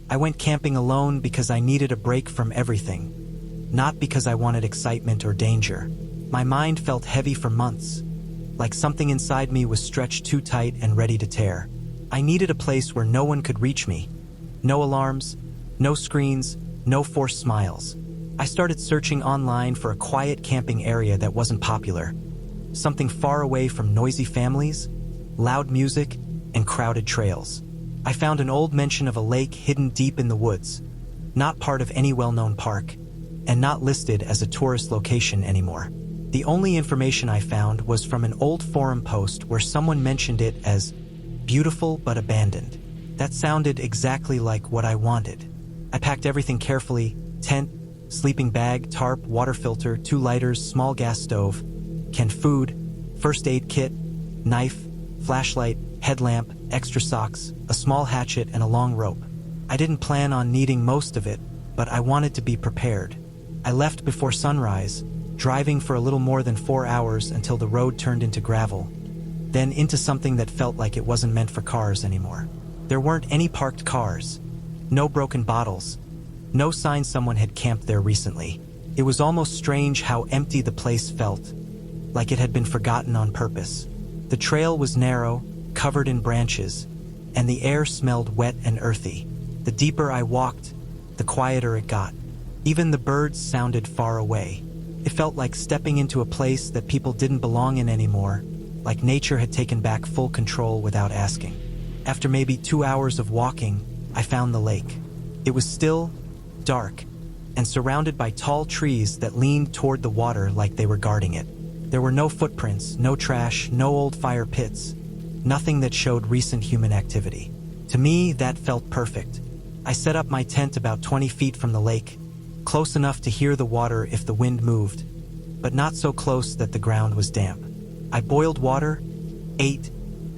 I went camping alone because I needed a break from everything, not because I wanted excitement or danger. My mind felt heavy for months, like something inside me was stretched too tight and ready to tear. I needed a place where no one could reach me. No alarms, no screens, no forced smiles. I started searching online for a quiet camping area that wasn't popular. Something far away from noisy families, loud music, and crowded trails. I found an old mention of a lake hidden deep in the woods, not part of any well-known park, and not listed as a tourist location anymore. The only information I found was from an old forum post where someone mentioned it as beautiful but abandoned. That sounded exactly like what I wanted. I packed everything carefully: tent, sleeping bag, tarp, water filter, 2 lighters, small gas stove, canned food, first aid kit, knife, flashlight, headlamp, extra socks, a small hatchet, and a long rope. I didn't plan on needing most of it, but I wanted to be prepared. I left before sunrise, driving for a little more than 4 hours until the road turned into gravel, then into something that felt like it wasn't meant for cars anymore. There weren't any parked cars, no broken bottles, no sign someone had camped there recently. It was almost strange how empty the place felt, like it had been forgotten on purpose. The trail was narrow, covered in branches, and the air smelled wet and earthy. The deeper I walked, the quieter it got. Even the birds sounded far away. It felt like stepping into a place that people didn't belong in anymore, like nature had taken back full control without asking. After maybe 2 hours of walking, I found the lake. It was still, dark, and surrounded by tall trees that leaned toward the water like they were guarding it. There were no footprints, no trash, no old fire pits, nothing that showed recent human activity. To me, that felt perfect. I set up my tent about 20 feet from the lake, close enough to hear the water if the wind moved, but not so close that the ground was damp. I boiled water, ate,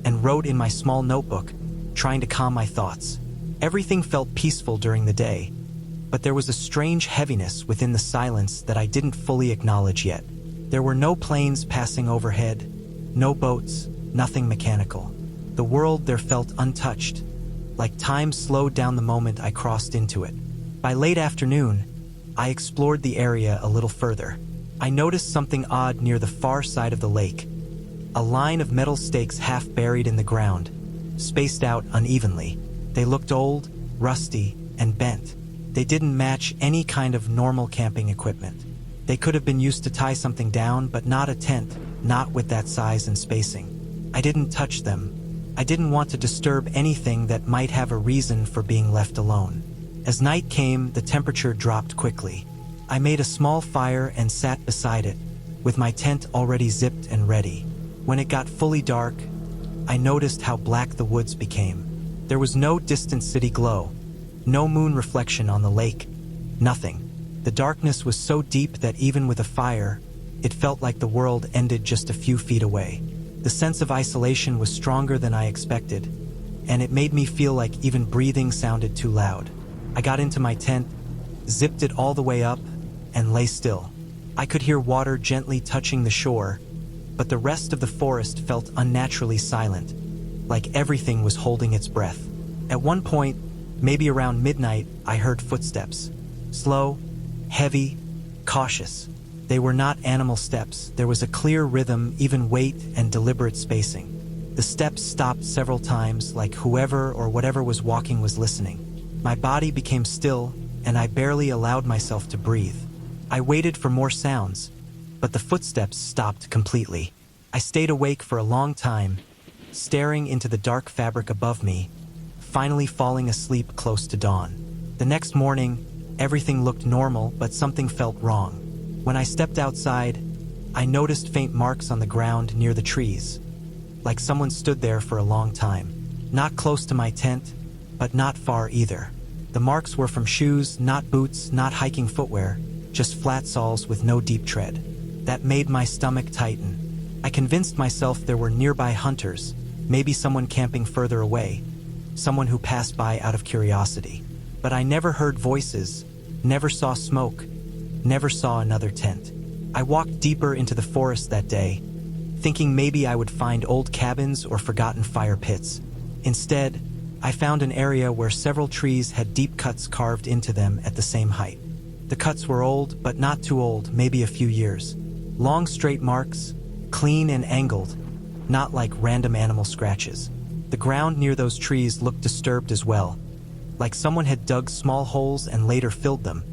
and wrote in my small notebook, trying to calm my thoughts. Everything felt peaceful during the day, but there was a strange heaviness within the silence that I didn't fully acknowledge yet. There were no planes passing overhead, no boats, nothing mechanical. The world there felt untouched, like time slowed down the moment I crossed into it. By late afternoon, I explored the area a little further. I noticed something odd near the far side of the lake. A line of metal stakes half buried in the ground, spaced out unevenly. They looked old, rusty, and bent. They didn't match any kind of normal camping equipment. They could have been used to tie something down, but not a tent, not with that size and spacing. I didn't touch them. I didn't want to disturb anything that might have a reason for being left alone. As night came, the temperature dropped quickly. I made a small fire and sat beside it, with my tent already zipped and ready. When it got fully dark, I noticed how black the woods became. There was no distant city glow, no moon reflection on the lake, nothing. The darkness was so deep that even with a fire, it felt like the world ended just a few feet away. The sense of isolation was stronger than I expected, and it made me feel like even breathing sounded too loud. I got into my tent, zipped it all the way up, and lay still. I could hear water gently touching the shore, but the rest of the forest felt unnaturally silent, like everything was holding its breath. At one point, maybe around midnight, I heard footsteps. Slow, heavy, cautious. They were not animal steps. There was a clear rhythm, even weight, and deliberate spacing. The steps stopped several times, like whoever or whatever was walking was listening. My body became still, and I barely allowed myself to breathe. I waited for more sounds, but the footsteps stopped completely. I stayed awake for a long time, staring into the dark fabric above me, finally falling asleep close to dawn. The next morning, everything looked normal, but something felt wrong. When I stepped outside, I noticed faint marks on the ground near the trees, like someone stood there for a long time. Not close to my tent, but not far either. The marks were from shoes, not boots, not hiking footwear, just flat soles with no deep tread. That made my stomach tighten. I convinced myself there were nearby hunters, maybe someone camping further away, someone who passed by out of curiosity. But I never heard voices, never saw smoke, never saw another tent. I walked deeper into the forest that day, thinking maybe I would find old cabins or forgotten fire pits. Instead, I found an area where several trees had deep cuts carved into them at the same height. The cuts were old, but not too old, maybe a few years. Long straight marks, clean and angled, not like random animal scratches. The ground near those trees looked disturbed as well, like someone had dug small holes and later filled them,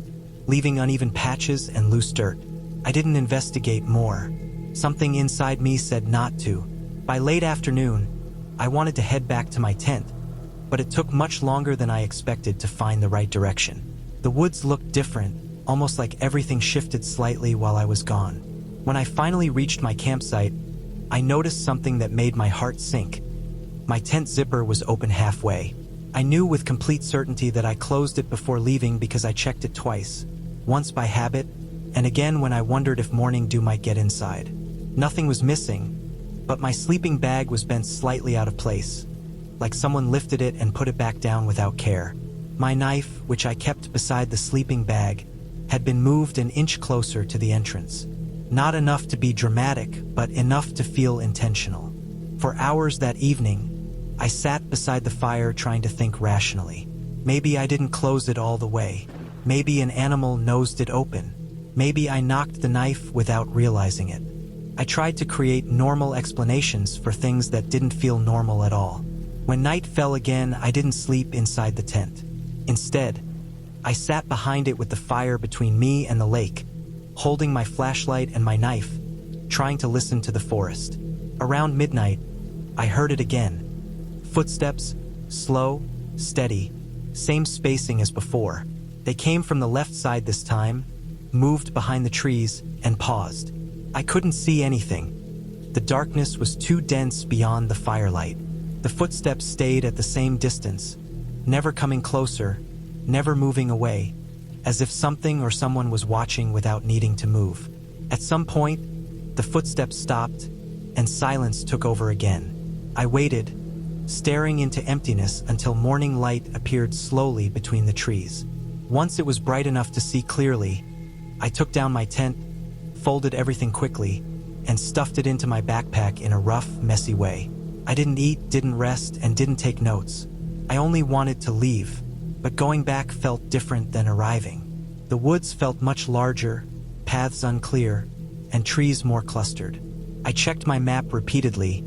leaving uneven patches and loose dirt. I didn't investigate more. Something inside me said not to. By late afternoon, I wanted to head back to my tent, but it took much longer than I expected to find the right direction. The woods looked different, almost like everything shifted slightly while I was gone. When I finally reached my campsite, I noticed something that made my heart sink. My tent zipper was open halfway. I knew with complete certainty that I closed it before leaving because I checked it twice, once by habit, and again when I wondered if morning dew might get inside. Nothing was missing, but my sleeping bag was bent slightly out of place, like someone lifted it and put it back down without care. My knife, which I kept beside the sleeping bag, had been moved an inch closer to the entrance. Not enough to be dramatic, but enough to feel intentional. For hours that evening, I sat beside the fire trying to think rationally. Maybe I didn't close it all the way. Maybe an animal nosed it open. Maybe I knocked the knife without realizing it. I tried to create normal explanations for things that didn't feel normal at all. When night fell again, I didn't sleep inside the tent. Instead, I sat behind it with the fire between me and the lake, holding my flashlight and my knife, trying to listen to the forest. Around midnight, I heard it again. Footsteps, slow, steady, same spacing as before. They came from the left side this time, moved behind the trees, and paused. I couldn't see anything. The darkness was too dense beyond the firelight. The footsteps stayed at the same distance, never coming closer, never moving away, as if something or someone was watching without needing to move. At some point, the footsteps stopped, and silence took over again. I waited, staring into emptiness until morning light appeared slowly between the trees. Once it was bright enough to see clearly, I took down my tent, folded everything quickly, and stuffed it into my backpack in a rough, messy way. I didn't eat, didn't rest, and didn't take notes. I only wanted to leave, but going back felt different than arriving. The woods felt much larger, paths unclear, and trees more clustered. I checked my map repeatedly,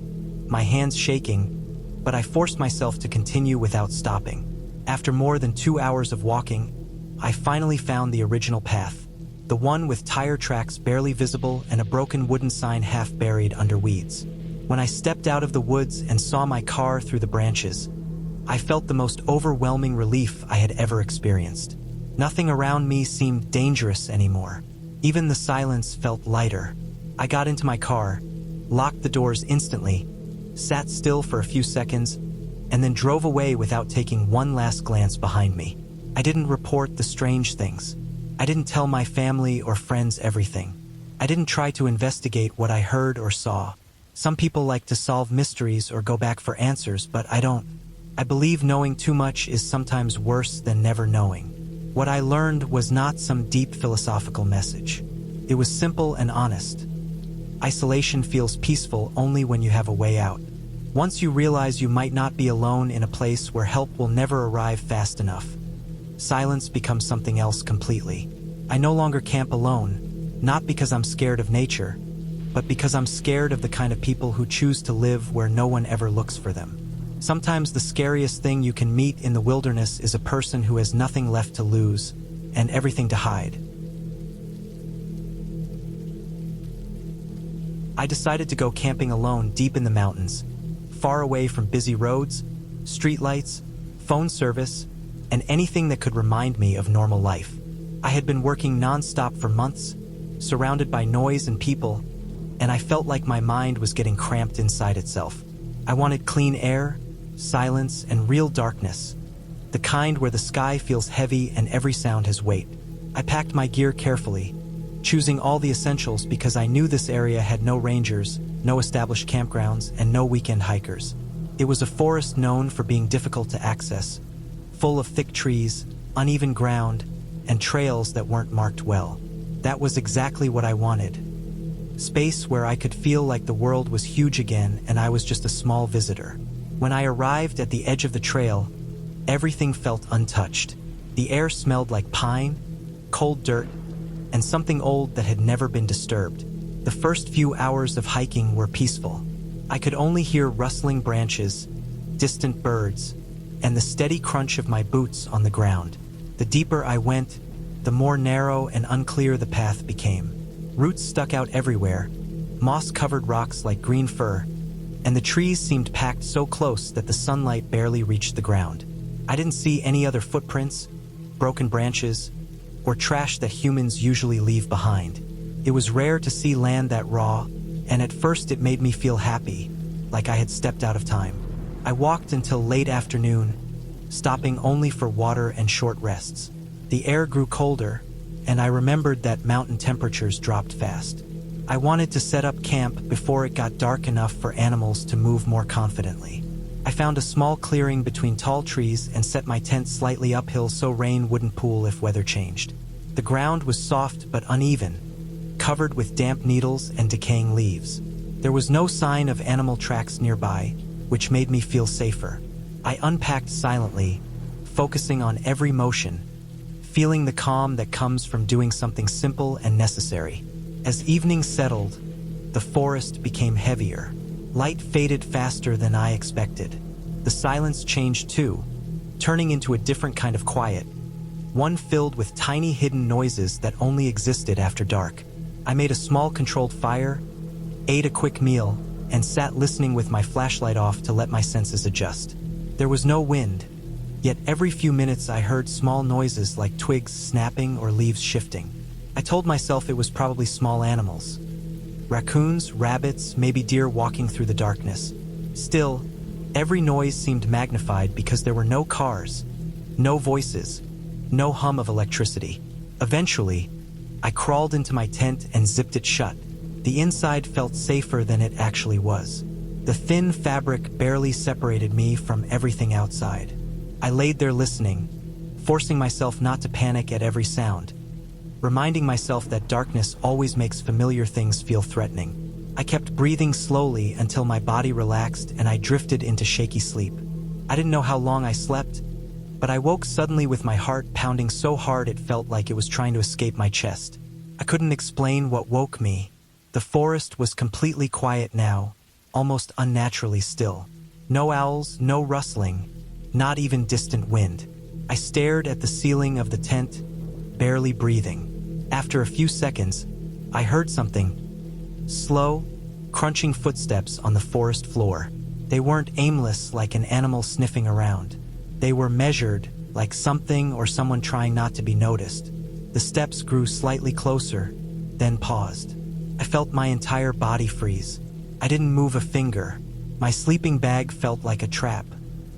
my hands shaking, but I forced myself to continue without stopping. After more than 2 hours of walking, I finally found the original path, the one with tire tracks barely visible and a broken wooden sign half buried under weeds. When I stepped out of the woods and saw my car through the branches, I felt the most overwhelming relief I had ever experienced. Nothing around me seemed dangerous anymore. Even the silence felt lighter. I got into my car, locked the doors instantly, sat still for a few seconds, and then drove away without taking one last glance behind me. I didn't report the strange things. I didn't tell my family or friends everything. I didn't try to investigate what I heard or saw. Some people like to solve mysteries or go back for answers, but I don't. I believe knowing too much is sometimes worse than never knowing. What I learned was not some deep philosophical message. It was simple and honest. Isolation feels peaceful only when you have a way out. Once you realize you might not be alone in a place where help will never arrive fast enough, silence becomes something else completely. I no longer camp alone, not because I'm scared of nature, but because I'm scared of the kind of people who choose to live where no one ever looks for them. Sometimes the scariest thing you can meet in the wilderness is a person who has nothing left to lose and everything to hide. I decided to go camping alone deep in the mountains, far away from busy roads, streetlights, phone service, and anything that could remind me of normal life. I had been working non-stop for months, surrounded by noise and people, and I felt like my mind was getting cramped inside itself. I wanted clean air, silence, and real darkness, the kind where the sky feels heavy and every sound has weight. I packed my gear carefully, choosing all the essentials because I knew this area had no rangers, no established campgrounds, and no weekend hikers. It was a forest known for being difficult to access, full of thick trees, uneven ground, and trails that weren't marked well. That was exactly what I wanted. Space where I could feel like the world was huge again and I was just a small visitor. When I arrived at the edge of the trail, everything felt untouched. The air smelled like pine, cold dirt, and something old that had never been disturbed. The first few hours of hiking were peaceful. I could only hear rustling branches, distant birds, and the steady crunch of my boots on the ground. The deeper I went, the more narrow and unclear the path became. Roots stuck out everywhere, moss-covered rocks like green fur, and the trees seemed packed so close that the sunlight barely reached the ground. I didn't see any other footprints, broken branches, or trash that humans usually leave behind. It was rare to see land that raw, and at first it made me feel happy, like I had stepped out of time. I walked until late afternoon, stopping only for water and short rests. The air grew colder, and I remembered that mountain temperatures dropped fast. I wanted to set up camp before it got dark enough for animals to move more confidently. I found a small clearing between tall trees and set my tent slightly uphill so rain wouldn't pool if weather changed. The ground was soft but uneven, covered with damp needles and decaying leaves. There was no sign of animal tracks nearby, which made me feel safer. I unpacked silently, focusing on every motion, feeling the calm that comes from doing something simple and necessary. As evening settled, the forest became heavier. Light faded faster than I expected. The silence changed too, turning into a different kind of quiet, one filled with tiny hidden noises that only existed after dark. I made a small controlled fire, ate a quick meal, and sat listening with my flashlight off to let my senses adjust. There was no wind, yet every few minutes I heard small noises like twigs snapping or leaves shifting. I told myself it was probably small animals. Raccoons, rabbits, maybe deer walking through the darkness. Still, every noise seemed magnified because there were no cars, no voices, no hum of electricity. Eventually, I crawled into my tent and zipped it shut. The inside felt safer than it actually was. The thin fabric barely separated me from everything outside. I laid there listening, forcing myself not to panic at every sound, reminding myself that darkness always makes familiar things feel threatening. I kept breathing slowly until my body relaxed and I drifted into shaky sleep. I didn't know how long I slept, but I woke suddenly with my heart pounding so hard it felt like it was trying to escape my chest. I couldn't explain what woke me. The forest was completely quiet now, almost unnaturally still. No owls, no rustling, not even distant wind. I stared at the ceiling of the tent, barely breathing. After a few seconds, I heard something. Slow, crunching footsteps on the forest floor. They weren't aimless like an animal sniffing around. They were measured, like something or someone trying not to be noticed. The steps grew slightly closer, then paused. I felt my entire body freeze. I didn't move a finger. My sleeping bag felt like a trap.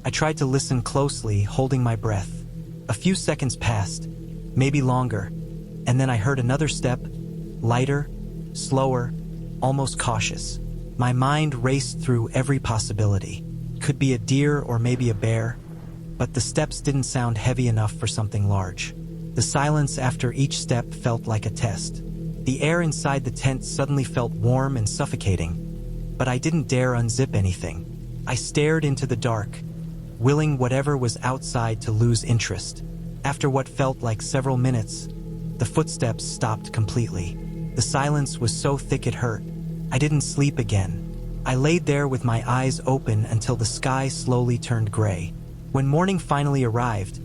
I tried to listen closely, holding my breath. A few seconds passed, maybe longer, and then I heard another step, lighter, slower, almost cautious. My mind raced through every possibility. Could be a deer or maybe a bear, but the steps didn't sound heavy enough for something large. The silence after each step felt like a test. The air inside the tent suddenly felt warm and suffocating, but I didn't dare unzip anything. I stared into the dark, willing whatever was outside to lose interest. After what felt like several minutes, the footsteps stopped completely. The silence was so thick it hurt. I didn't sleep again. I laid there with my eyes open until the sky slowly turned gray. When morning finally arrived,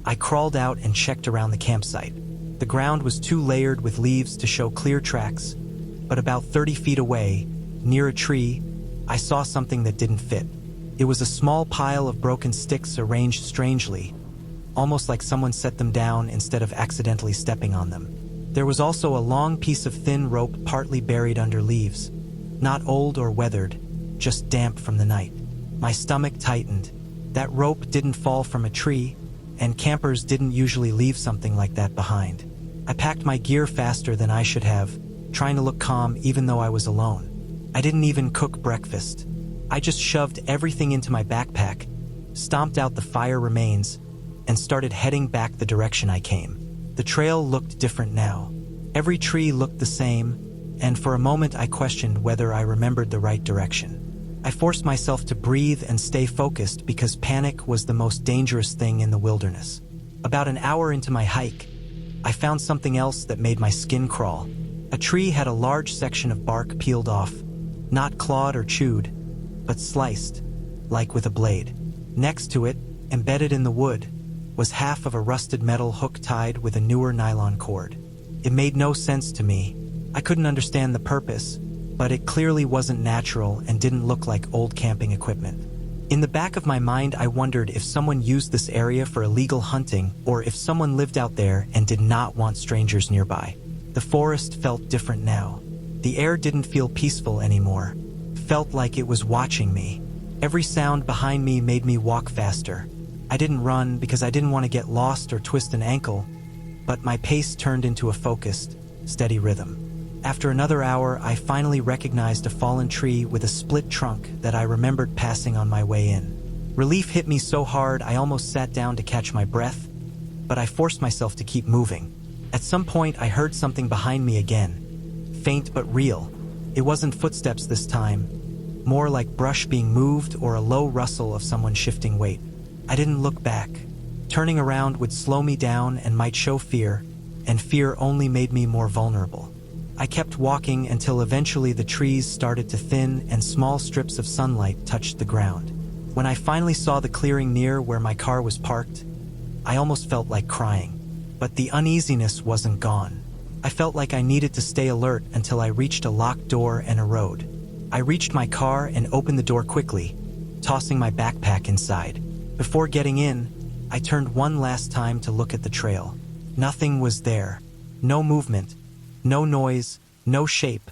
I crawled out and checked around the campsite. The ground was too layered with leaves to show clear tracks, but about 30 feet away, near a tree, I saw something that didn't fit. It was a small pile of broken sticks arranged strangely, almost like someone set them down instead of accidentally stepping on them. There was also a long piece of thin rope partly buried under leaves, not old or weathered, just damp from the night. My stomach tightened. That rope didn't fall from a tree, and campers didn't usually leave something like that behind. I packed my gear faster than I should have, trying to look calm even though I was alone. I didn't even cook breakfast. I just shoved everything into my backpack, stomped out the fire remains, and started heading back the direction I came. The trail looked different now. Every tree looked the same, and for a moment I questioned whether I remembered the right direction. I forced myself to breathe and stay focused because panic was the most dangerous thing in the wilderness. About an hour into my hike, I found something else that made my skin crawl. A tree had a large section of bark peeled off, not clawed or chewed, but sliced, like with a blade. Next to it, embedded in the wood, was half of a rusted metal hook tied with a newer nylon cord. It made no sense to me. I couldn't understand the purpose, but it clearly wasn't natural and didn't look like old camping equipment. In the back of my mind, I wondered if someone used this area for illegal hunting or if someone lived out there and did not want strangers nearby. The forest felt different now. The air didn't feel peaceful anymore. Felt like it was watching me. Every sound behind me made me walk faster. I didn't run because I didn't want to get lost or twist an ankle, but my pace turned into a focused, steady rhythm. After another hour, I finally recognized a fallen tree with a split trunk that I remembered passing on my way in. Relief hit me so hard I almost sat down to catch my breath, but I forced myself to keep moving. At some point, I heard something behind me again. Faint but real. It wasn't footsteps this time, more like brush being moved or a low rustle of someone shifting weight. I didn't look back. Turning around would slow me down and might show fear, and fear only made me more vulnerable. I kept walking until eventually the trees started to thin and small strips of sunlight touched the ground. When I finally saw the clearing near where my car was parked, I almost felt like crying. But the uneasiness wasn't gone. I felt like I needed to stay alert until I reached a locked door and a road. I reached my car and opened the door quickly, tossing my backpack inside. Before getting in, I turned one last time to look at the trail. Nothing was there. No movement, no noise, no shape,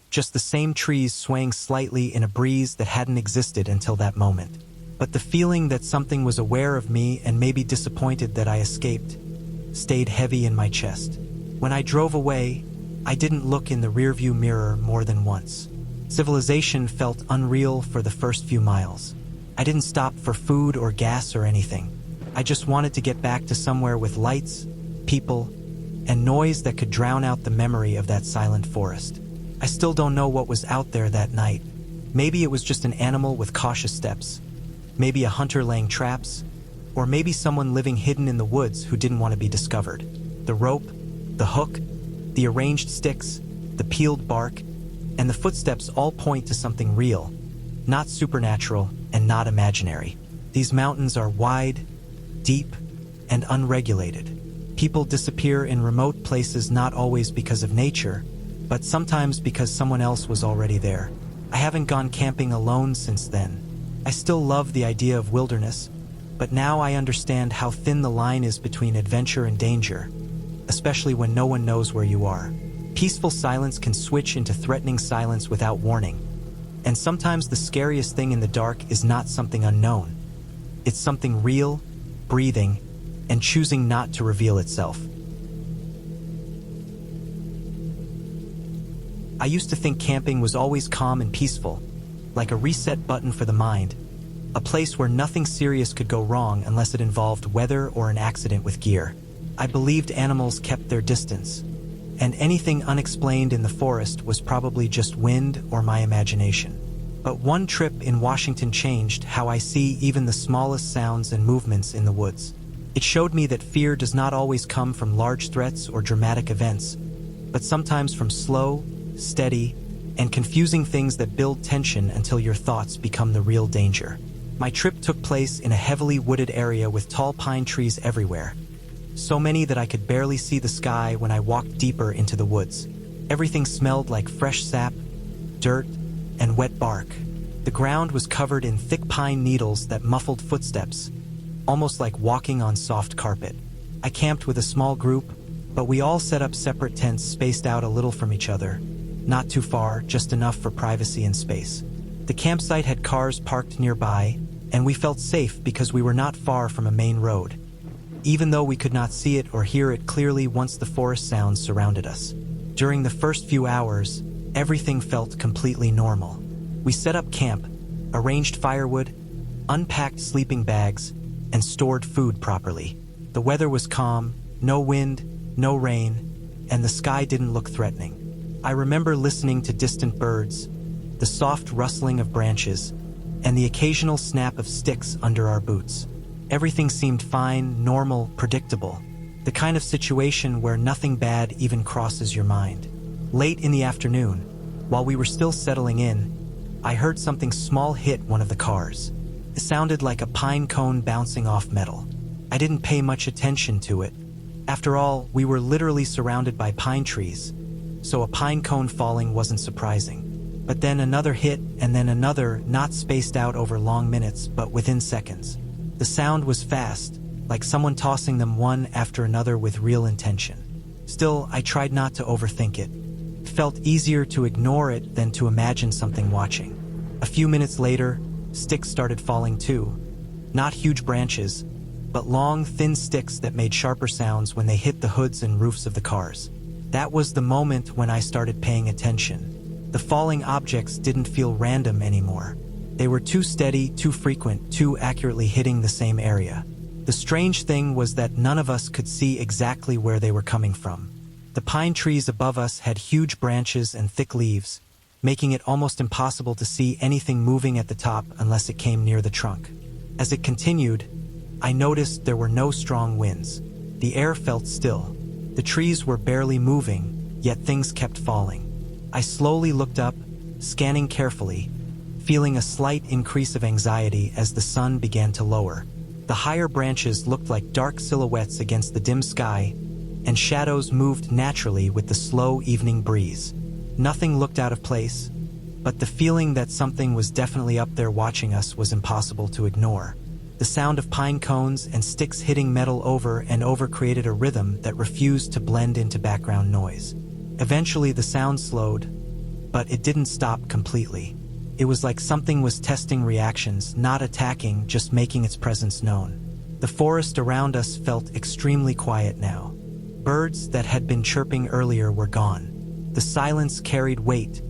just the same trees swaying slightly in a breeze that hadn't existed until that moment. But the feeling that something was aware of me and maybe disappointed that I escaped stayed heavy in my chest. When I drove away, I didn't look in the rearview mirror more than once. Civilization felt unreal for the first few miles. I didn't stop for food or gas or anything. I just wanted to get back to somewhere with lights, people, and noise that could drown out the memory of that silent forest. I still don't know what was out there that night. Maybe it was just an animal with cautious steps. Maybe a hunter laying traps. Or maybe someone living hidden in the woods who didn't want to be discovered. The rope, the hook, the arranged sticks, the peeled bark, and the footsteps all point to something real, not supernatural and not imaginary. These mountains are wide, deep, and unregulated. People disappear in remote places not always because of nature, but sometimes because someone else was already there. I haven't gone camping alone since then. I still love the idea of wilderness, but now I understand how thin the line is between adventure and danger, especially when no one knows where you are. Peaceful silence can switch into threatening silence without warning. And sometimes the scariest thing in the dark is not something unknown. It's something real, breathing, and choosing not to reveal itself. I used to think camping was always calm and peaceful, like a reset button for the mind, a place where nothing serious could go wrong unless it involved weather or an accident with gear. I believed animals kept their distance, and anything unexplained in the forest was probably just wind or my imagination. But one trip in Washington changed how I see even the smallest sounds and movements in the woods. It showed me that fear does not always come from large threats or dramatic events, but sometimes from slow, steady, and confusing things that build tension until your thoughts become the real danger. My trip took place in a heavily wooded area with tall pine trees everywhere. So many that I could barely see the sky when I walked deeper into the woods. Everything smelled like fresh sap, dirt, and wet bark. The ground was covered in thick pine needles that muffled footsteps, almost like walking on soft carpet. I camped with a small group, but we all set up separate tents spaced out a little from each other. Not too far, just enough for privacy and space. The campsite had cars parked nearby, and we felt safe because we were not far from a main road, even though we could not see it or hear it clearly once the forest sounds surrounded us. During the first few hours, everything felt completely normal. We set up camp, arranged firewood, unpacked sleeping bags, and stored food properly. The weather was calm, no wind, no rain, and the sky didn't look threatening. I remember listening to distant birds, the soft rustling of branches, and the occasional snap of sticks under our boots. Everything seemed fine, normal, predictable. The kind of situation where nothing bad even crosses your mind. Late in the afternoon, while we were still settling in, I heard something small hit one of the cars. It sounded like a pine cone bouncing off metal. I didn't pay much attention to it. After all, we were literally surrounded by pine trees, so a pine cone falling wasn't surprising. But then another hit, and then another, not spaced out over long minutes, but within seconds. The sound was fast, like someone tossing them one after another with real intention. Still, I tried not to overthink it. It felt easier to ignore it than to imagine something watching. A few minutes later, sticks started falling too. Not huge branches, but long, thin sticks that made sharper sounds when they hit the hoods and roofs of the cars. That was the moment when I started paying attention. The falling objects didn't feel random anymore. They were too steady, too frequent, too accurately hitting the same area. The strange thing was that none of us could see exactly where they were coming from. The pine trees above us had huge branches and thick leaves, making it almost impossible to see anything moving at the top unless it came near the trunk. As it continued, I noticed there were no strong winds. The air felt still. The trees were barely moving, yet things kept falling. I slowly looked up, scanning carefully, feeling a slight increase of anxiety as the sun began to lower. The higher branches looked like dark silhouettes against the dim sky, and shadows moved naturally with the slow evening breeze. Nothing looked out of place, but the feeling that something was definitely up there watching us was impossible to ignore. The sound of pine cones and sticks hitting metal over and over created a rhythm that refused to blend into background noise. Eventually the sound slowed, but it didn't stop completely. It was like something was testing reactions, not attacking, just making its presence known. The forest around us felt extremely quiet now. Birds that had been chirping earlier were gone. The silence carried weight,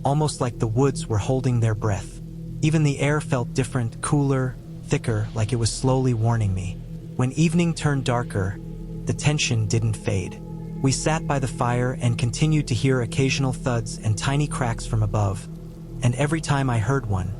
almost like the woods were holding their breath. Even the air felt different, cooler, thicker, like it was slowly warning me. When evening turned darker, the tension didn't fade. We sat by the fire and continued to hear occasional thuds and tiny cracks from above. And every time I heard one,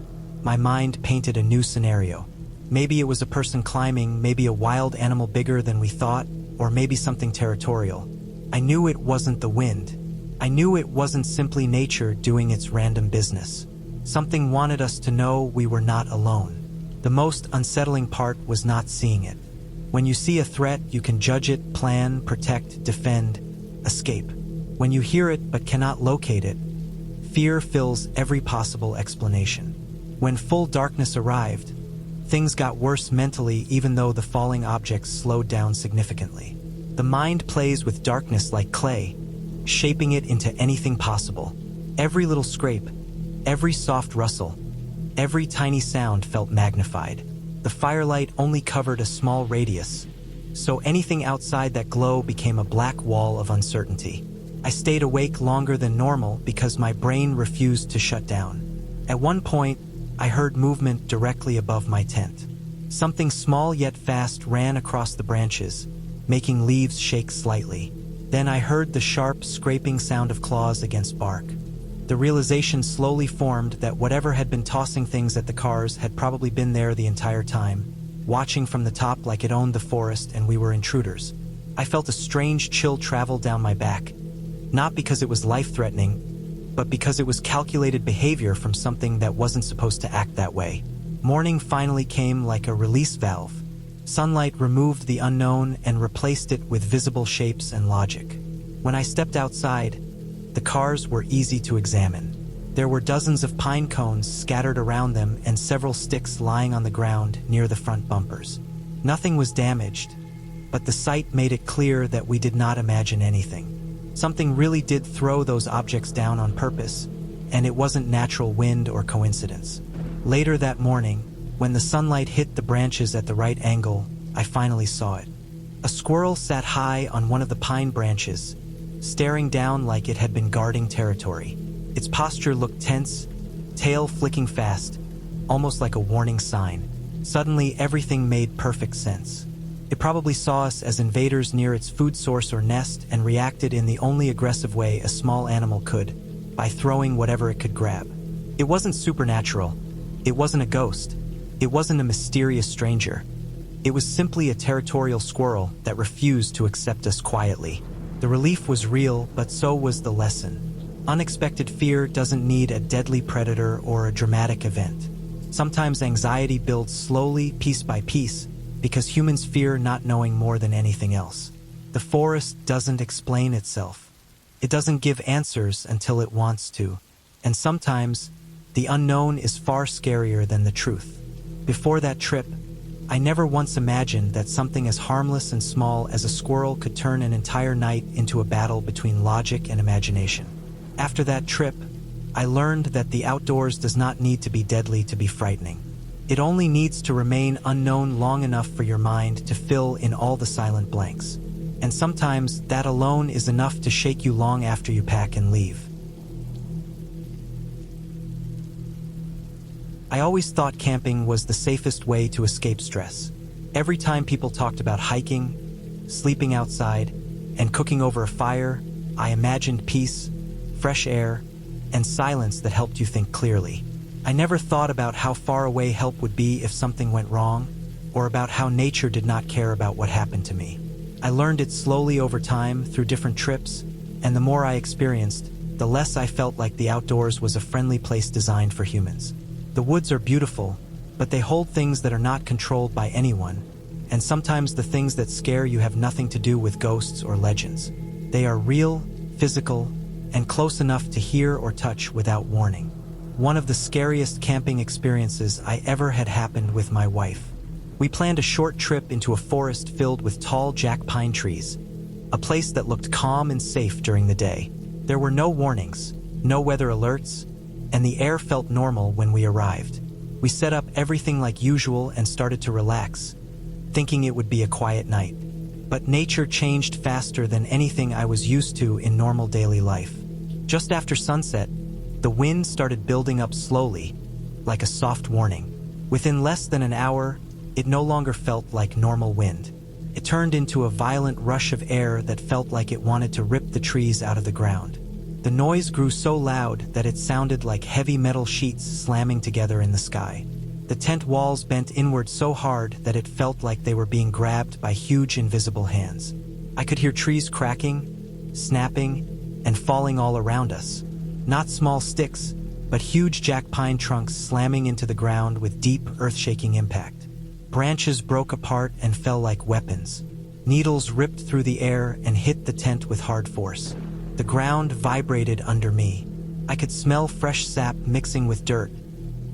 my mind painted a new scenario. Maybe it was a person climbing, maybe a wild animal bigger than we thought, or maybe something territorial. I knew it wasn't the wind. I knew it wasn't simply nature doing its random business. Something wanted us to know we were not alone. The most unsettling part was not seeing it. When you see a threat, you can judge it, plan, protect, defend, escape. When you hear it but cannot locate it, fear fills every possible explanation. When full darkness arrived, things got worse mentally even though the falling objects slowed down significantly. The mind plays with darkness like clay, shaping it into anything possible. Every little scrape, every soft rustle, every tiny sound felt magnified. The firelight only covered a small radius, so anything outside that glow became a black wall of uncertainty. I stayed awake longer than normal because my brain refused to shut down. At one point, I heard movement directly above my tent. Something small yet fast ran across the branches, making leaves shake slightly. Then I heard the sharp, scraping sound of claws against bark. The realization slowly formed that whatever had been tossing things at the cars had probably been there the entire time, watching from the top like it owned the forest and we were intruders. I felt a strange chill travel down my back, not because it was life-threatening, but because it was calculated behavior from something that wasn't supposed to act that way. Morning finally came like a release valve. Sunlight removed the unknown and replaced it with visible shapes and logic. When I stepped outside, the cars were easy to examine. There were dozens of pine cones scattered around them and several sticks lying on the ground near the front bumpers. Nothing was damaged, but the sight made it clear that we did not imagine anything. Something really did throw those objects down on purpose, and it wasn't natural wind or coincidence. Later that morning, when the sunlight hit the branches at the right angle, I finally saw it. A squirrel sat high on one of the pine branches, staring down like it had been guarding territory. Its posture looked tense, tail flicking fast, almost like a warning sign. Suddenly, everything made perfect sense. It probably saw us as invaders near its food source or nest and reacted in the only aggressive way a small animal could, by throwing whatever it could grab. It wasn't supernatural. It wasn't a ghost. It wasn't a mysterious stranger. It was simply a territorial squirrel that refused to accept us quietly. The relief was real, but so was the lesson. Unexpected fear doesn't need a deadly predator or a dramatic event. Sometimes anxiety builds slowly, piece by piece, because humans fear not knowing more than anything else. The forest doesn't explain itself. It doesn't give answers until it wants to. And sometimes, the unknown is far scarier than the truth. Before that trip, I never once imagined that something as harmless and small as a squirrel could turn an entire night into a battle between logic and imagination. After that trip, I learned that the outdoors does not need to be deadly to be frightening. It only needs to remain unknown long enough for your mind to fill in all the silent blanks. And sometimes that alone is enough to shake you long after you pack and leave. I always thought camping was the safest way to escape stress. Every time people talked about hiking, sleeping outside, and cooking over a fire, I imagined peace, fresh air, and silence that helped you think clearly. I never thought about how far away help would be if something went wrong, or about how nature did not care about what happened to me. I learned it slowly over time through different trips, and the more I experienced, the less I felt like the outdoors was a friendly place designed for humans. The woods are beautiful, but they hold things that are not controlled by anyone, and sometimes the things that scare you have nothing to do with ghosts or legends. They are real, physical, and close enough to hear or touch without warning. One of the scariest camping experiences I ever had happened with my wife. We planned a short trip into a forest filled with tall jack pine trees, a place that looked calm and safe during the day. There were no warnings, no weather alerts, and the air felt normal when we arrived. We set up everything like usual and started to relax, thinking it would be a quiet night. But nature changed faster than anything I was used to in normal daily life. Just after sunset, the wind started building up slowly, like a soft warning. Within less than an hour, it no longer felt like normal wind. It turned into a violent rush of air that felt like it wanted to rip the trees out of the ground. The noise grew so loud that it sounded like heavy metal sheets slamming together in the sky. The tent walls bent inward so hard that it felt like they were being grabbed by huge invisible hands. I could hear trees cracking, snapping, and falling all around us. Not small sticks, but huge jack pine trunks slamming into the ground with deep, earth-shaking impact. Branches broke apart and fell like weapons. Needles ripped through the air and hit the tent with hard force. The ground vibrated under me. I could smell fresh sap mixing with dirt,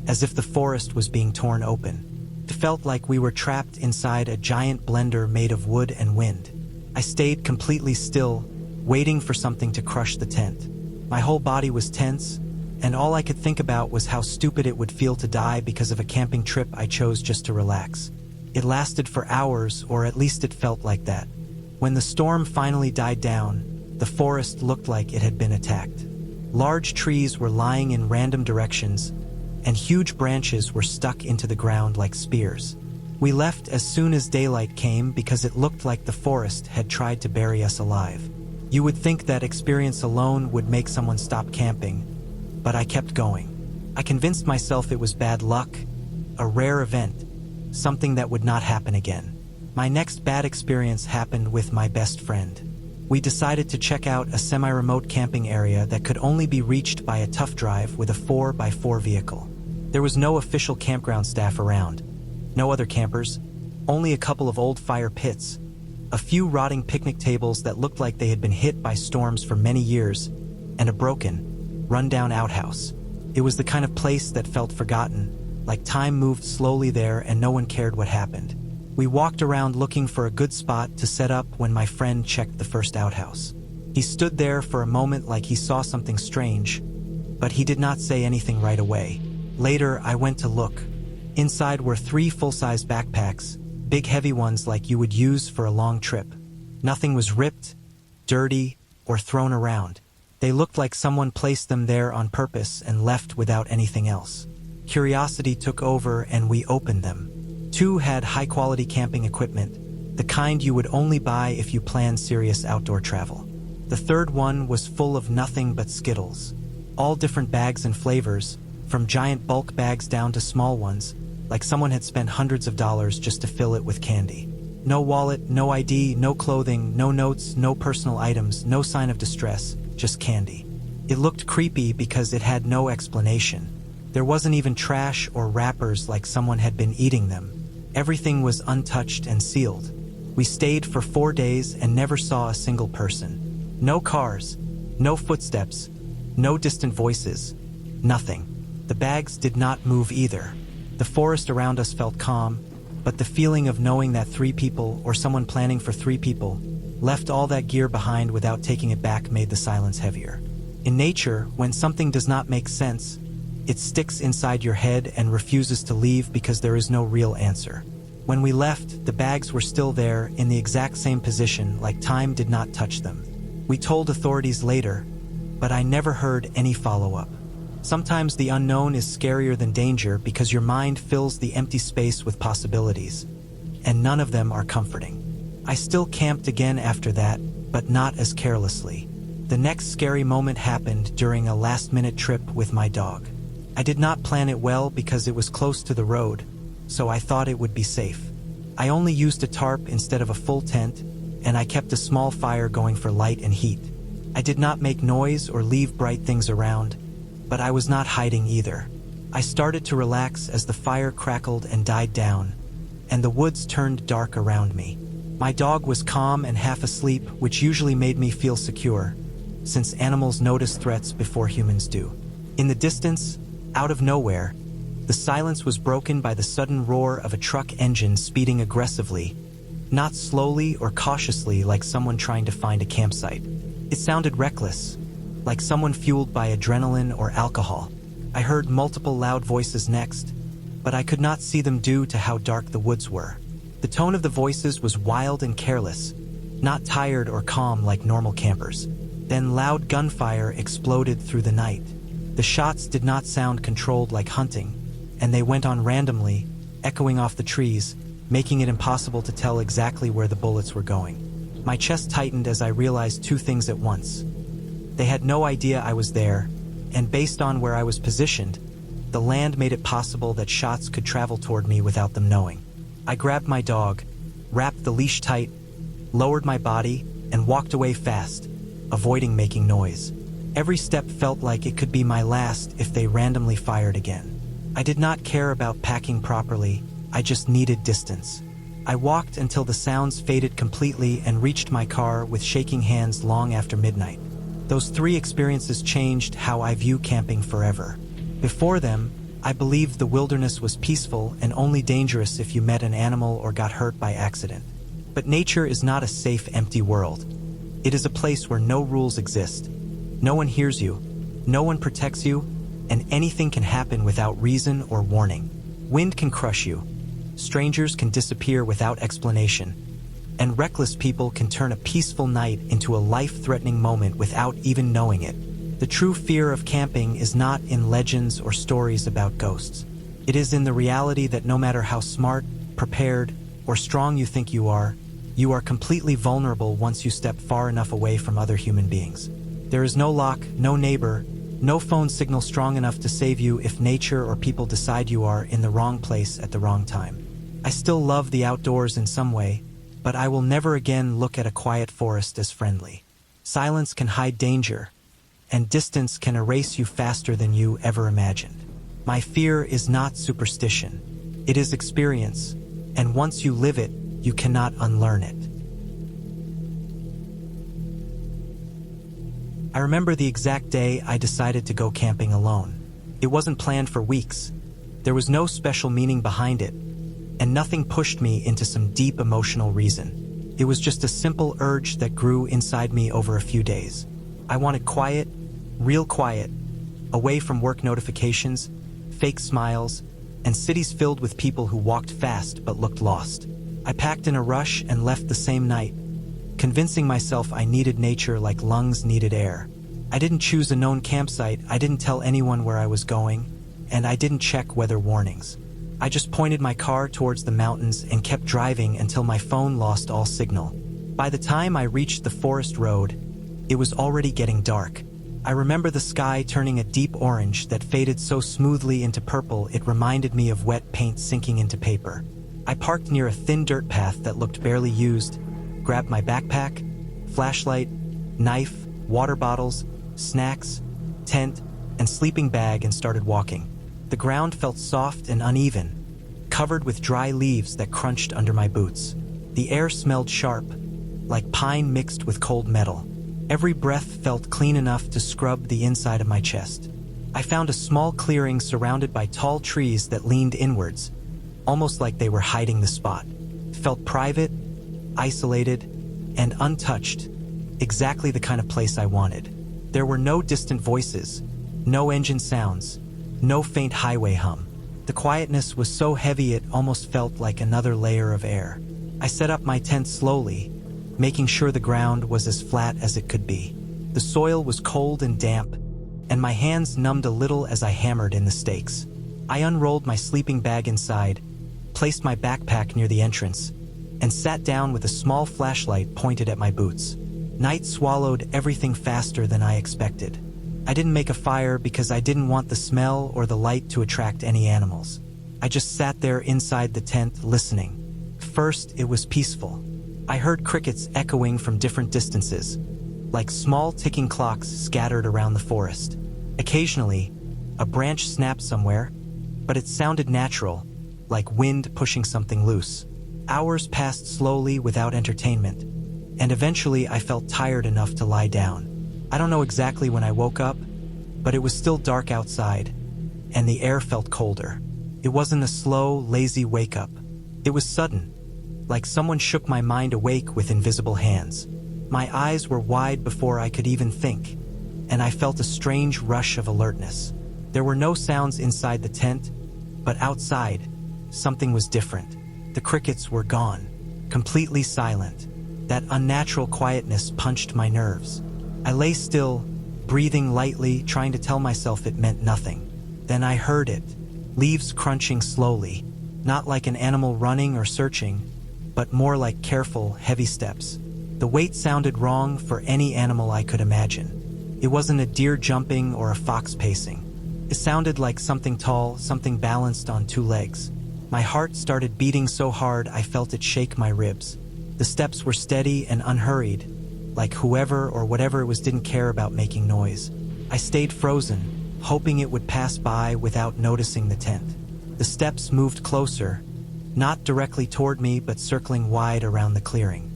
as if the forest was being torn open. It felt like we were trapped inside a giant blender made of wood and wind. I stayed completely still, waiting for something to crush the tent. My whole body was tense, and all I could think about was how stupid it would feel to die because of a camping trip I chose just to relax. It lasted for hours, or at least it felt like that. When the storm finally died down, the forest looked like it had been attacked. Large trees were lying in random directions, and huge branches were stuck into the ground like spears. We left as soon as daylight came because it looked like the forest had tried to bury us alive. You would think that experience alone would make someone stop camping, but I kept going. I convinced myself it was bad luck, a rare event, something that would not happen again. My next bad experience happened with my best friend. We decided to check out a semi-remote camping area that could only be reached by a tough drive with a 4x4 vehicle. There was no official campground staff around, no other campers, only a couple of old fire pits, a few rotting picnic tables that looked like they had been hit by storms for many years, and a broken, run-down outhouse. It was the kind of place that felt forgotten, like time moved slowly there and no one cared what happened. We walked around looking for a good spot to set up when my friend checked the first outhouse. He stood there for a moment like he saw something strange, but he did not say anything right away. Later, I went to look. Inside were 3 full-size backpacks, big heavy ones like you would use for a long trip. Nothing was ripped, dirty, or thrown around. They looked like someone placed them there on purpose and left without anything else. Curiosity took over and we opened them. 2 had high-quality camping equipment, the kind you would only buy if you planned serious outdoor travel. The third one was full of nothing but Skittles. All different bags and flavors, from giant bulk bags down to small ones, like someone had spent hundreds of dollars just to fill it with candy. No wallet, no ID, no clothing, no notes, no personal items, no sign of distress, just candy. It looked creepy because it had no explanation. There wasn't even trash or wrappers like someone had been eating them. Everything was untouched and sealed. We stayed for 4 days and never saw a single person. No cars, no footsteps, no distant voices, nothing. The bags did not move either. The forest around us felt calm, but the feeling of knowing that 3 people, or someone planning for 3 people, left all that gear behind without taking it back made the silence heavier. In nature, when something does not make sense, it sticks inside your head and refuses to leave because there is no real answer. When we left, the bags were still there in the exact same position, like time did not touch them. We told authorities later, but I never heard any follow-up. Sometimes the unknown is scarier than danger because your mind fills the empty space with possibilities, and none of them are comforting. I still camped again after that, but not as carelessly. The next scary moment happened during a last-minute trip with my dog. I did not plan it well because it was close to the road, so I thought it would be safe. I only used a tarp instead of a full tent, and I kept a small fire going for light and heat. I did not make noise or leave bright things around, but I was not hiding either. I started to relax as the fire crackled and died down, and the woods turned dark around me. My dog was calm and half asleep, which usually made me feel secure, since animals notice threats before humans do. In the distance, out of nowhere, the silence was broken by the sudden roar of a truck engine speeding aggressively, not slowly or cautiously like someone trying to find a campsite. It sounded reckless, like someone fueled by adrenaline or alcohol. I heard multiple loud voices next, but I could not see them due to how dark the woods were. The tone of the voices was wild and careless, not tired or calm like normal campers. Then loud gunfire exploded through the night. The shots did not sound controlled like hunting, and they went on randomly, echoing off the trees, making it impossible to tell exactly where the bullets were going. My chest tightened as I realized 2 things at once. They had no idea I was there, and based on where I was positioned, the land made it possible that shots could travel toward me without them knowing. I grabbed my dog, wrapped the leash tight, lowered my body, and walked away fast, avoiding making noise. Every step felt like it could be my last if they randomly fired again. I did not care about packing properly, I just needed distance. I walked until the sounds faded completely and reached my car with shaking hands long after midnight. Those 3 experiences changed how I view camping forever. Before them, I believed the wilderness was peaceful and only dangerous if you met an animal or got hurt by accident. But nature is not a safe, empty world. It is a place where no rules exist. No one hears you, no one protects you, and anything can happen without reason or warning. Wind can crush you, strangers can disappear without explanation, and reckless people can turn a peaceful night into a life-threatening moment without even knowing it. The true fear of camping is not in legends or stories about ghosts. It is in the reality that no matter how smart, prepared, or strong you think you are completely vulnerable once you step far enough away from other human beings. There is no lock, no neighbor, no phone signal strong enough to save you if nature or people decide you are in the wrong place at the wrong time. I still love the outdoors in some way, but I will never again look at a quiet forest as friendly. Silence can hide danger, and distance can erase you faster than you ever imagined. My fear is not superstition. It is experience, and once you live it, you cannot unlearn it. I remember the exact day I decided to go camping alone. It wasn't planned for weeks. There was no special meaning behind it, and nothing pushed me into some deep emotional reason. It was just a simple urge that grew inside me over a few days. I wanted quiet, real quiet, away from work notifications, fake smiles, and cities filled with people who walked fast but looked lost. I packed in a rush and left the same night, convincing myself I needed nature like lungs needed air. I didn't choose a known campsite, I didn't tell anyone where I was going, and I didn't check weather warnings. I just pointed my car towards the mountains and kept driving until my phone lost all signal. By the time I reached the forest road, it was already getting dark, I remember the sky turning a deep orange that faded so smoothly into purple it reminded me of wet paint sinking into paper. I parked near a thin dirt path that looked barely used, grabbed my backpack, flashlight, knife, water bottles, snacks, tent, and sleeping bag and started walking. The ground felt soft and uneven, covered with dry leaves that crunched under my boots. The air smelled sharp, like pine mixed with cold metal. Every breath felt clean enough to scrub the inside of my chest. I found a small clearing surrounded by tall trees that leaned inwards, almost like they were hiding the spot. It felt private, isolated, and untouched, exactly the kind of place I wanted. There were no distant voices, no engine sounds, no faint highway hum. The quietness was so heavy it almost felt like another layer of air. I set up my tent slowly, making sure the ground was as flat as it could be. The soil was cold and damp, and my hands numbed a little as I hammered in the stakes. I unrolled my sleeping bag inside, placed my backpack near the entrance, and sat down with a small flashlight pointed at my boots. Night swallowed everything faster than I expected. I didn't make a fire because I didn't want the smell or the light to attract any animals. I just sat there inside the tent listening. First, it was peaceful. I heard crickets echoing from different distances, like small ticking clocks scattered around the forest. Occasionally, a branch snapped somewhere, but it sounded natural, like wind pushing something loose. Hours passed slowly without entertainment, and eventually I felt tired enough to lie down. I don't know exactly when I woke up, but it was still dark outside, and the air felt colder. It wasn't a slow, lazy wake-up. It was sudden, like someone shook my mind awake with invisible hands. My eyes were wide before I could even think, and I felt a strange rush of alertness. There were no sounds inside the tent, but outside, something was different. The crickets were gone, completely silent. That unnatural quietness punched my nerves. I lay still, breathing lightly, trying to tell myself it meant nothing. Then I heard it, leaves crunching slowly, not like an animal running or searching, but more like careful, heavy steps. The weight sounded wrong for any animal I could imagine. It wasn't a deer jumping or a fox pacing. It sounded like something tall, something balanced on two legs. My heart started beating so hard I felt it shake my ribs. The steps were steady and unhurried, like whoever or whatever it was didn't care about making noise. I stayed frozen, hoping it would pass by without noticing the tent. The steps moved closer, not directly toward me but circling wide around the clearing.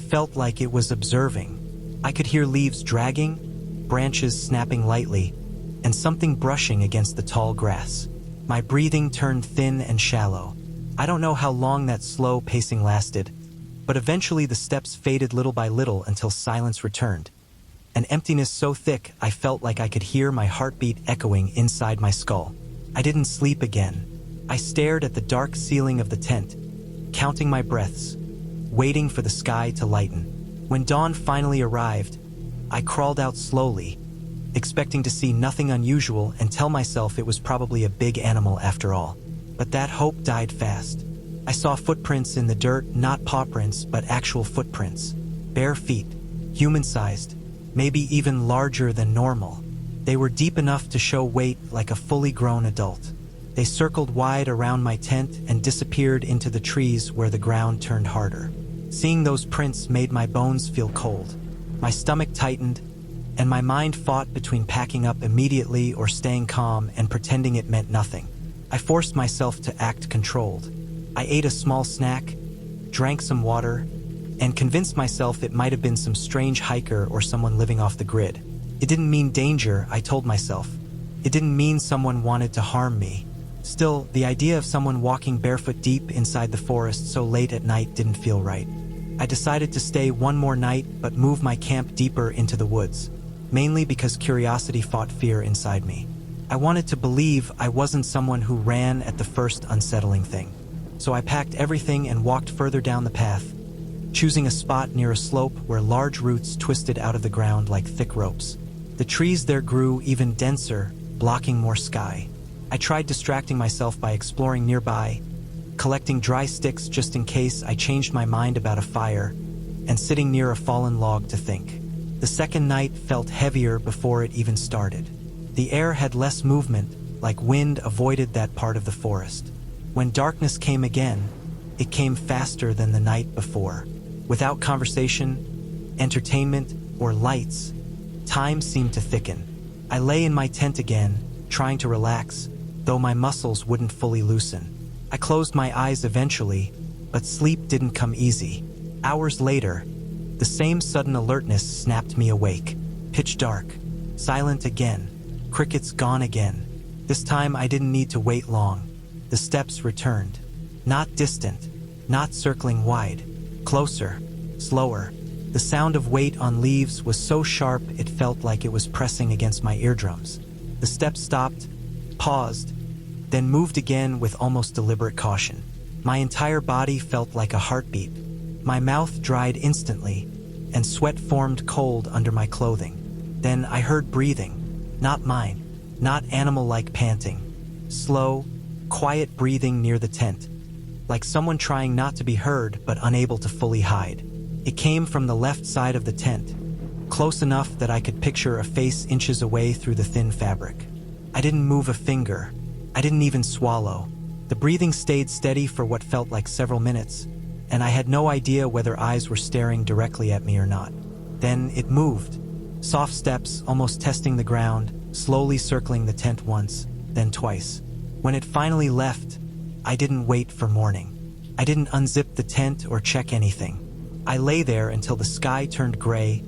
Felt like it was observing. I could hear leaves dragging, branches snapping lightly, and something brushing against the tall grass. My breathing turned thin and shallow. I don't know how long that slow pacing lasted, but eventually the steps faded little by little until silence returned. An emptiness so thick I felt like I could hear my heartbeat echoing inside my skull. I didn't sleep again. I stared at the dark ceiling of the tent, counting my breaths, waiting for the sky to lighten. When dawn finally arrived, I crawled out slowly, expecting to see nothing unusual and tell myself it was probably a big animal after all. But that hope died fast. I saw footprints in the dirt, not paw prints, but actual footprints. Bare feet, human-sized, maybe even larger than normal. They were deep enough to show weight like a fully grown adult. They circled wide around my tent and disappeared into the trees where the ground turned harder. Seeing those prints made my bones feel cold. My stomach tightened, and my mind fought between packing up immediately or staying calm and pretending it meant nothing. I forced myself to act controlled. I ate a small snack, drank some water, and convinced myself it might have been some strange hiker or someone living off the grid. It didn't mean danger, I told myself. It didn't mean someone wanted to harm me. Still, the idea of someone walking barefoot deep inside the forest so late at night didn't feel right. I decided to stay one more night but move my camp deeper into the woods, mainly because curiosity fought fear inside me. I wanted to believe I wasn't someone who ran at the first unsettling thing. So I packed everything and walked further down the path, choosing a spot near a slope where large roots twisted out of the ground like thick ropes. The trees there grew even denser, blocking more sky. I tried distracting myself by exploring nearby, collecting dry sticks just in case I changed my mind about a fire, and sitting near a fallen log to think. The second night felt heavier before it even started. The air had less movement, like wind avoided that part of the forest. When darkness came again, it came faster than the night before. Without conversation, entertainment, or lights, time seemed to thicken. I lay in my tent again, trying to relax, though my muscles wouldn't fully loosen. I closed my eyes eventually, but sleep didn't come easy. Hours later, the same sudden alertness snapped me awake. Pitch dark, silent again, crickets gone again. This time I didn't need to wait long. The steps returned. Not distant, not circling wide. Closer, slower. The sound of weight on leaves was so sharp it felt like it was pressing against my eardrums. The steps stopped, paused, then moved again with almost deliberate caution. My entire body felt like a heartbeat. My mouth dried instantly, and sweat formed cold under my clothing. Then I heard breathing, not mine, not animal-like panting. Slow, quiet breathing near the tent, like someone trying not to be heard but unable to fully hide. It came from the left side of the tent, close enough that I could picture a face inches away through the thin fabric. I didn't move a finger. I didn't even swallow. The breathing stayed steady for what felt like several minutes, and I had no idea whether eyes were staring directly at me or not. Then it moved. Soft steps, almost testing the ground, slowly circling the tent once, then twice. When it finally left, I didn't wait for morning. I didn't unzip the tent or check anything. I lay there until the sky turned gray,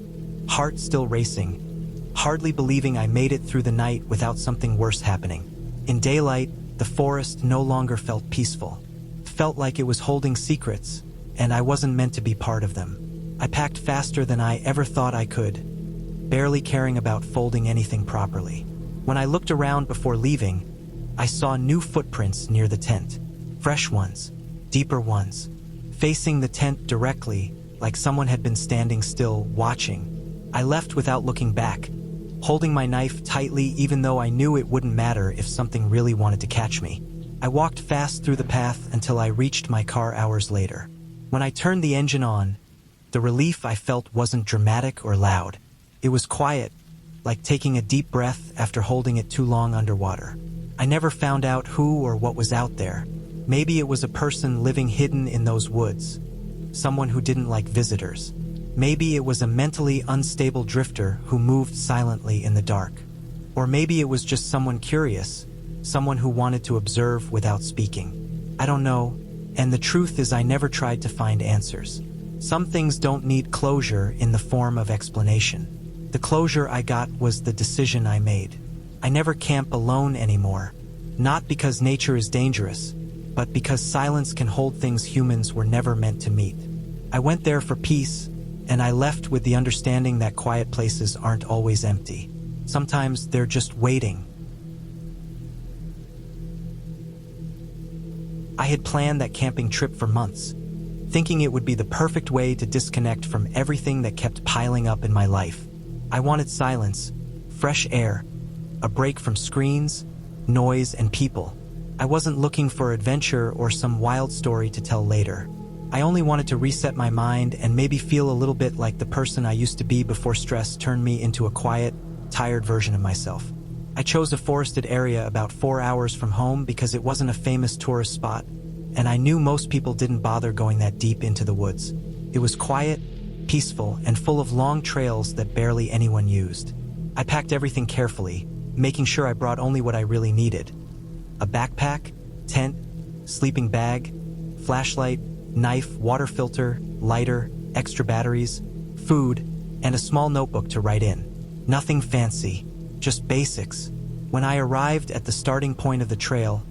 heart still racing, hardly believing I made it through the night without something worse happening. In daylight, the forest no longer felt peaceful. Felt like it was holding secrets, and I wasn't meant to be part of them. I packed faster than I ever thought I could, barely caring about folding anything properly. When I looked around before leaving, I saw new footprints near the tent. Fresh ones, deeper ones, facing the tent directly, like someone had been standing still, watching. I left without looking back, holding my knife tightly even though I knew it wouldn't matter if something really wanted to catch me. I walked fast through the path until I reached my car hours later. When I turned the engine on, the relief I felt wasn't dramatic or loud. It was quiet, like taking a deep breath after holding it too long underwater. I never found out who or what was out there. Maybe it was a person living hidden in those woods, someone who didn't like visitors. Maybe it was a mentally unstable drifter who moved silently in the dark. Or maybe it was just someone curious, someone who wanted to observe without speaking. I don't know, and the truth is I never tried to find answers. Some things don't need closure in the form of explanation. The closure I got was the decision I made. I never camp alone anymore, not because nature is dangerous, but because silence can hold things humans were never meant to meet. I went there for peace, and I left with the understanding that quiet places aren't always empty. Sometimes they're just waiting. I had planned that camping trip for months, thinking it would be the perfect way to disconnect from everything that kept piling up in my life. I wanted silence, fresh air, a break from screens, noise, and people. I wasn't looking for adventure or some wild story to tell later. I only wanted to reset my mind and maybe feel a little bit like the person I used to be before stress turned me into a quiet, tired version of myself. I chose a forested area about 4 hours from home because it wasn't a famous tourist spot, and I knew most people didn't bother going that deep into the woods. It was quiet, peaceful, and full of long trails that barely anyone used. I packed everything carefully, making sure I brought only what I really needed. A backpack, tent, sleeping bag, flashlight, knife, water filter, lighter, extra batteries, food, and a small notebook to write in. Nothing fancy, just basics. When I arrived at the starting point of the trail,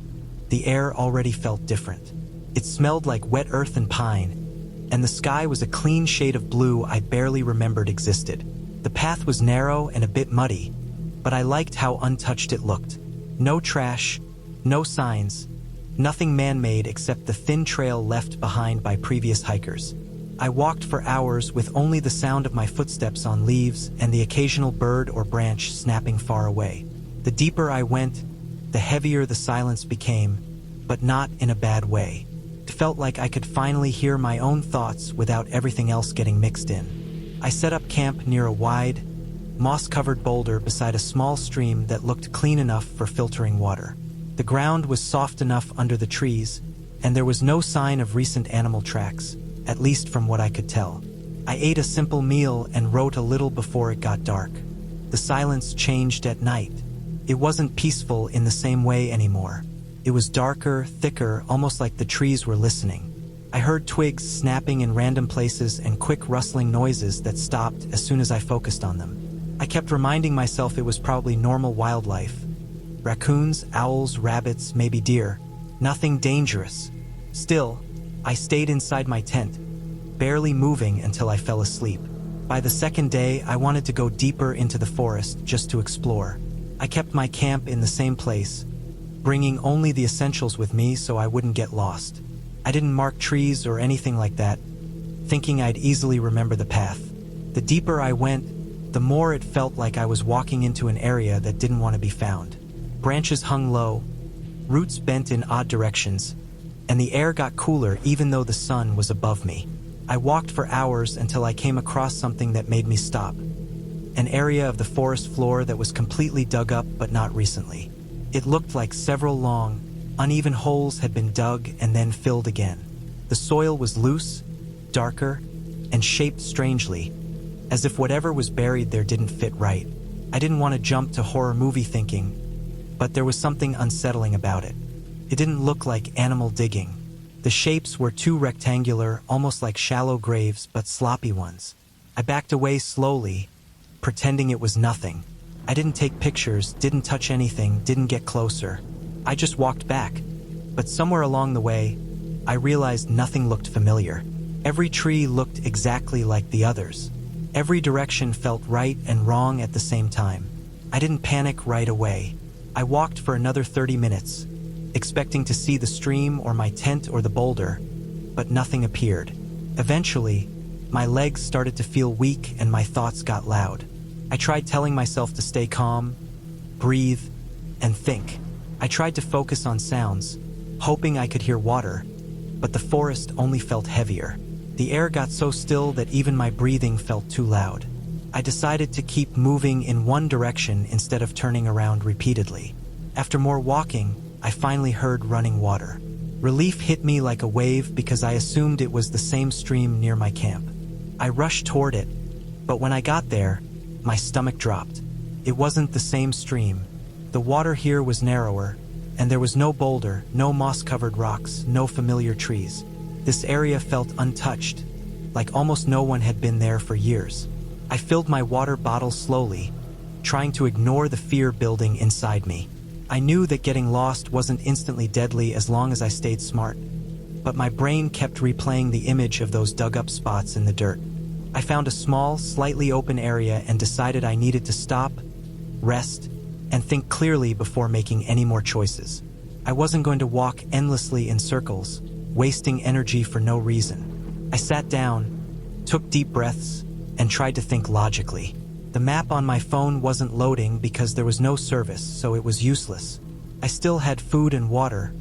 the air already felt different. It smelled like wet earth and pine, and the sky was a clean shade of blue I barely remembered existed. The path was narrow and a bit muddy, but I liked how untouched it looked. No trash, no signs, nothing man-made except the thin trail left behind by previous hikers. I walked for hours with only the sound of my footsteps on leaves and the occasional bird or branch snapping far away. The deeper I went, the heavier the silence became, but not in a bad way. It felt like I could finally hear my own thoughts without everything else getting mixed in. I set up camp near a wide, moss-covered boulder beside a small stream that looked clean enough for filtering water. The ground was soft enough under the trees, and there was no sign of recent animal tracks, at least from what I could tell. I ate a simple meal and wrote a little before it got dark. The silence changed at night. It wasn't peaceful in the same way anymore. It was darker, thicker, almost like the trees were listening. I heard twigs snapping in random places and quick rustling noises that stopped as soon as I focused on them. I kept reminding myself it was probably normal wildlife. Raccoons, owls, rabbits, maybe deer. Nothing dangerous. Still, I stayed inside my tent, barely moving until I fell asleep. By the second day, I wanted to go deeper into the forest just to explore. I kept my camp in the same place, bringing only the essentials with me so I wouldn't get lost. I didn't mark trees or anything like that, thinking I'd easily remember the path. The deeper I went, the more it felt like I was walking into an area that didn't want to be found. Branches hung low, roots bent in odd directions, and the air got cooler even though the sun was above me. I walked for hours until I came across something that made me stop. An area of the forest floor that was completely dug up but not recently. It looked like several long, uneven holes had been dug and then filled again. The soil was loose, darker, and shaped strangely, as if whatever was buried there didn't fit right. I didn't want to jump to horror movie thinking, but there was something unsettling about it. It didn't look like animal digging. The shapes were too rectangular, almost like shallow graves, but sloppy ones. I backed away slowly, pretending it was nothing. I didn't take pictures, didn't touch anything, didn't get closer. I just walked back. But somewhere along the way, I realized nothing looked familiar. Every tree looked exactly like the others. Every direction felt right and wrong at the same time. I didn't panic right away. I walked for another 30 minutes, expecting to see the stream or my tent or the boulder, but nothing appeared. Eventually, my legs started to feel weak and my thoughts got loud. I tried telling myself to stay calm, breathe, and think. I tried to focus on sounds, hoping I could hear water, but the forest only felt heavier. The air got so still that even my breathing felt too loud. I decided to keep moving in one direction instead of turning around repeatedly. After more walking, I finally heard running water. Relief hit me like a wave because I assumed it was the same stream near my camp. I rushed toward it, but when I got there, my stomach dropped. It wasn't the same stream. The water here was narrower, and there was no boulder, no moss-covered rocks, no familiar trees. This area felt untouched, like almost no one had been there for years. I filled my water bottle slowly, trying to ignore the fear building inside me. I knew that getting lost wasn't instantly deadly as long as I stayed smart, but my brain kept replaying the image of those dug-up spots in the dirt. I found a small, slightly open area and decided I needed to stop, rest, and think clearly before making any more choices. I wasn't going to walk endlessly in circles, wasting energy for no reason. I sat down, took deep breaths, and tried to think logically. The map on my phone wasn't loading because there was no service, so it was useless. I still had food and water,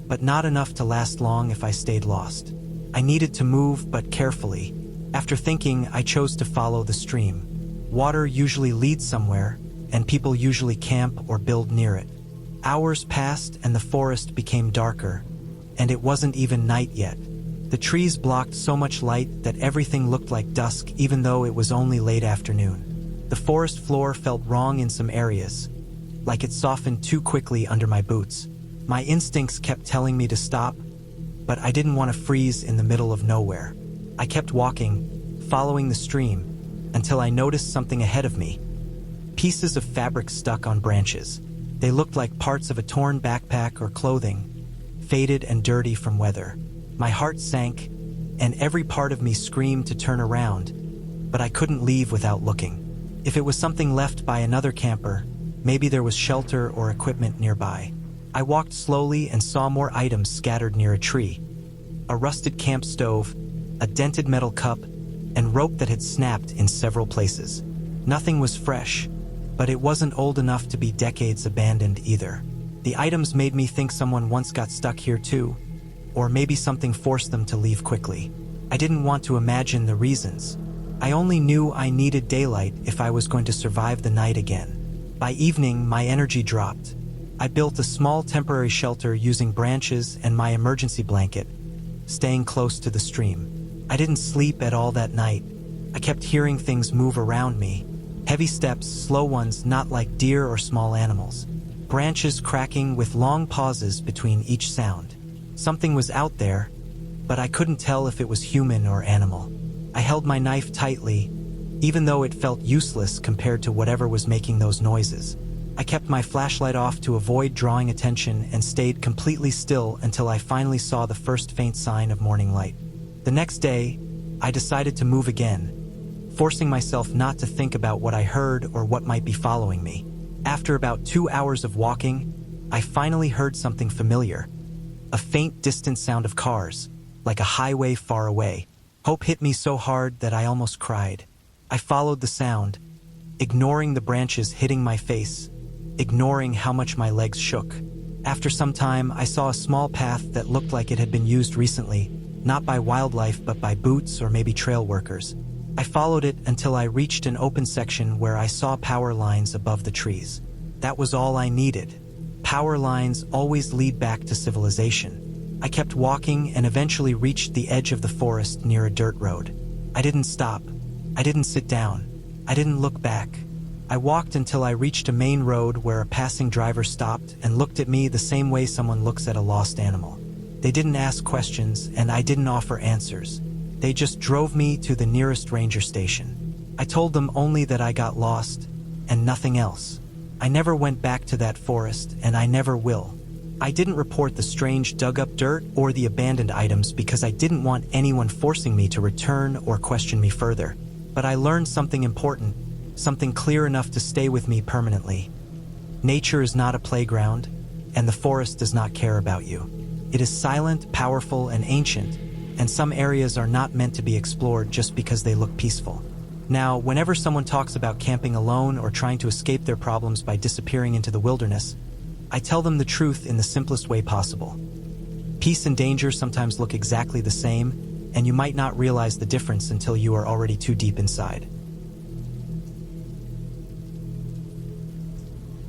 but not enough to last long if I stayed lost. I needed to move, but carefully. After thinking, I chose to follow the stream. Water usually leads somewhere, and people usually camp or build near it. Hours passed and the forest became darker, and it wasn't even night yet. The trees blocked so much light that everything looked like dusk even though it was only late afternoon. The forest floor felt wrong in some areas, like it softened too quickly under my boots. My instincts kept telling me to stop, but I didn't want to freeze in the middle of nowhere. I kept walking, following the stream, until I noticed something ahead of me. Pieces of fabric stuck on branches. They looked like parts of a torn backpack or clothing, faded and dirty from weather. My heart sank, and every part of me screamed to turn around, but I couldn't leave without looking. If it was something left by another camper, maybe there was shelter or equipment nearby. I walked slowly and saw more items scattered near a tree. A rusted camp stove, a dented metal cup, and rope that had snapped in several places. Nothing was fresh, but it wasn't old enough to be decades abandoned either. The items made me think someone once got stuck here too, or maybe something forced them to leave quickly. I didn't want to imagine the reasons, I only knew I needed daylight if I was going to survive the night again. By evening, my energy dropped. I built a small temporary shelter using branches and my emergency blanket, staying close to the stream. I didn't sleep at all that night. I kept hearing things move around me. Heavy steps, slow ones, not like deer or small animals. Branches cracking with long pauses between each sound. Something was out there, but I couldn't tell if it was human or animal. I held my knife tightly, even though it felt useless compared to whatever was making those noises. I kept my flashlight off to avoid drawing attention and stayed completely still until I finally saw the first faint sign of morning light. The next day, I decided to move again, forcing myself not to think about what I heard or what might be following me. After about 2 hours of walking, I finally heard something familiar. A faint, distant sound of cars, like a highway far away. Hope hit me so hard that I almost cried. I followed the sound, ignoring the branches hitting my face, ignoring how much my legs shook. After some time, I saw a small path that looked like it had been used recently, not by wildlife but by boots or maybe trail workers. I followed it until I reached an open section where I saw power lines above the trees. That was all I needed. Power lines always lead back to civilization. I kept walking and eventually reached the edge of the forest near a dirt road. I didn't stop. I didn't sit down. I didn't look back. I walked until I reached a main road where a passing driver stopped and looked at me the same way someone looks at a lost animal. They didn't ask questions and I didn't offer answers. They just drove me to the nearest ranger station. I told them only that I got lost and nothing else. I never went back to that forest and I never will. I didn't report the strange dug-up dirt or the abandoned items because I didn't want anyone forcing me to return or question me further. But I learned something important, something clear enough to stay with me permanently. Nature is not a playground, and the forest does not care about you. It is silent, powerful, and ancient, and some areas are not meant to be explored just because they look peaceful. Now, whenever someone talks about camping alone or trying to escape their problems by disappearing into the wilderness, I tell them the truth in the simplest way possible. Peace and danger sometimes look exactly the same, and you might not realize the difference until you are already too deep inside.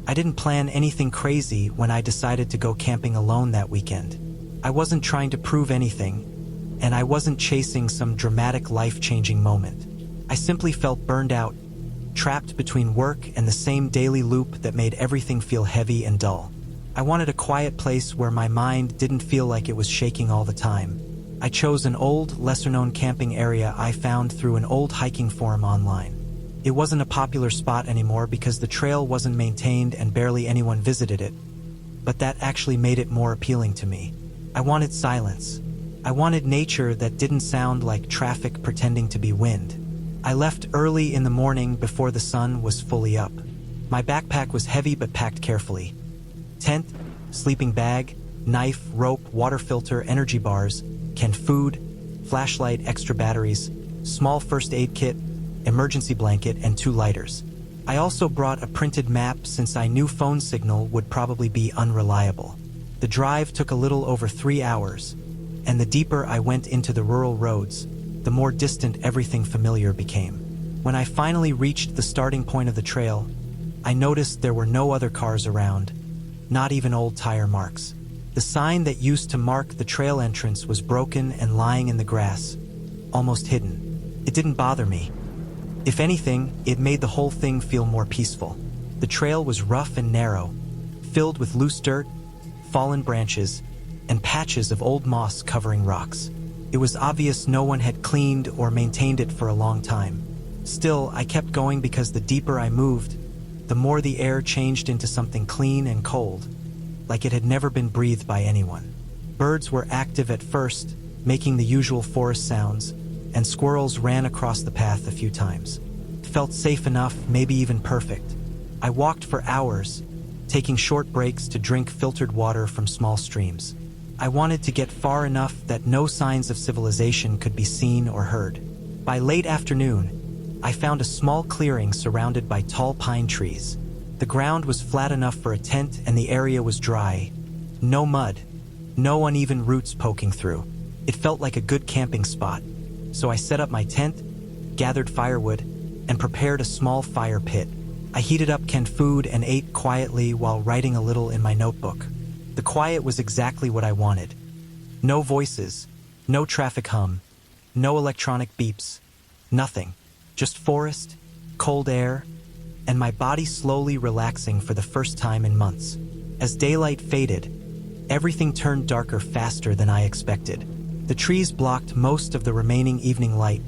I didn't plan anything crazy when I decided to go camping alone that weekend. I wasn't trying to prove anything, and I wasn't chasing some dramatic life-changing moment. I simply felt burned out, trapped between work and the same daily loop that made everything feel heavy and dull. I wanted a quiet place where my mind didn't feel like it was shaking all the time. I chose an old, lesser-known camping area I found through an old hiking forum online. It wasn't a popular spot anymore because the trail wasn't maintained and barely anyone visited it, but that actually made it more appealing to me. I wanted silence. I wanted nature that didn't sound like traffic pretending to be wind. I left early in the morning before the sun was fully up. My backpack was heavy but packed carefully. Tent, sleeping bag, knife, rope, water filter, energy bars, canned food, flashlight, extra batteries, small first aid kit, emergency blanket, and 2 lighters. I also brought a printed map since I knew phone signal would probably be unreliable. The drive took a little over 3 hours, and the deeper I went into the rural roads, the more distant everything familiar became. When I finally reached the starting point of the trail, I noticed there were no other cars around, not even old tire marks. The sign that used to mark the trail entrance was broken and lying in the grass, almost hidden. It didn't bother me. If anything, it made the whole thing feel more peaceful. The trail was rough and narrow, filled with loose dirt, fallen branches, and patches of old moss covering rocks. It was obvious no one had cleaned or maintained it for a long time. Still, I kept going because the deeper I moved, the more the air changed into something clean and cold, like it had never been breathed by anyone. Birds were active at first, making the usual forest sounds, and squirrels ran across the path a few times. It felt safe enough, maybe even perfect. I walked for hours, taking short breaks to drink filtered water from small streams. I wanted to get far enough that no signs of civilization could be seen or heard. By late afternoon, I found a small clearing surrounded by tall pine trees. The ground was flat enough for a tent and the area was dry. No mud, no uneven roots poking through. It felt like a good camping spot. So I set up my tent, gathered firewood, and prepared a small fire pit. I heated up canned food and ate quietly while writing a little in my notebook. The quiet was exactly what I wanted. No voices, no traffic hum, no electronic beeps, nothing. Just forest, cold air, and my body slowly relaxing for the first time in months. As daylight faded, everything turned darker faster than I expected. The trees blocked most of the remaining evening light,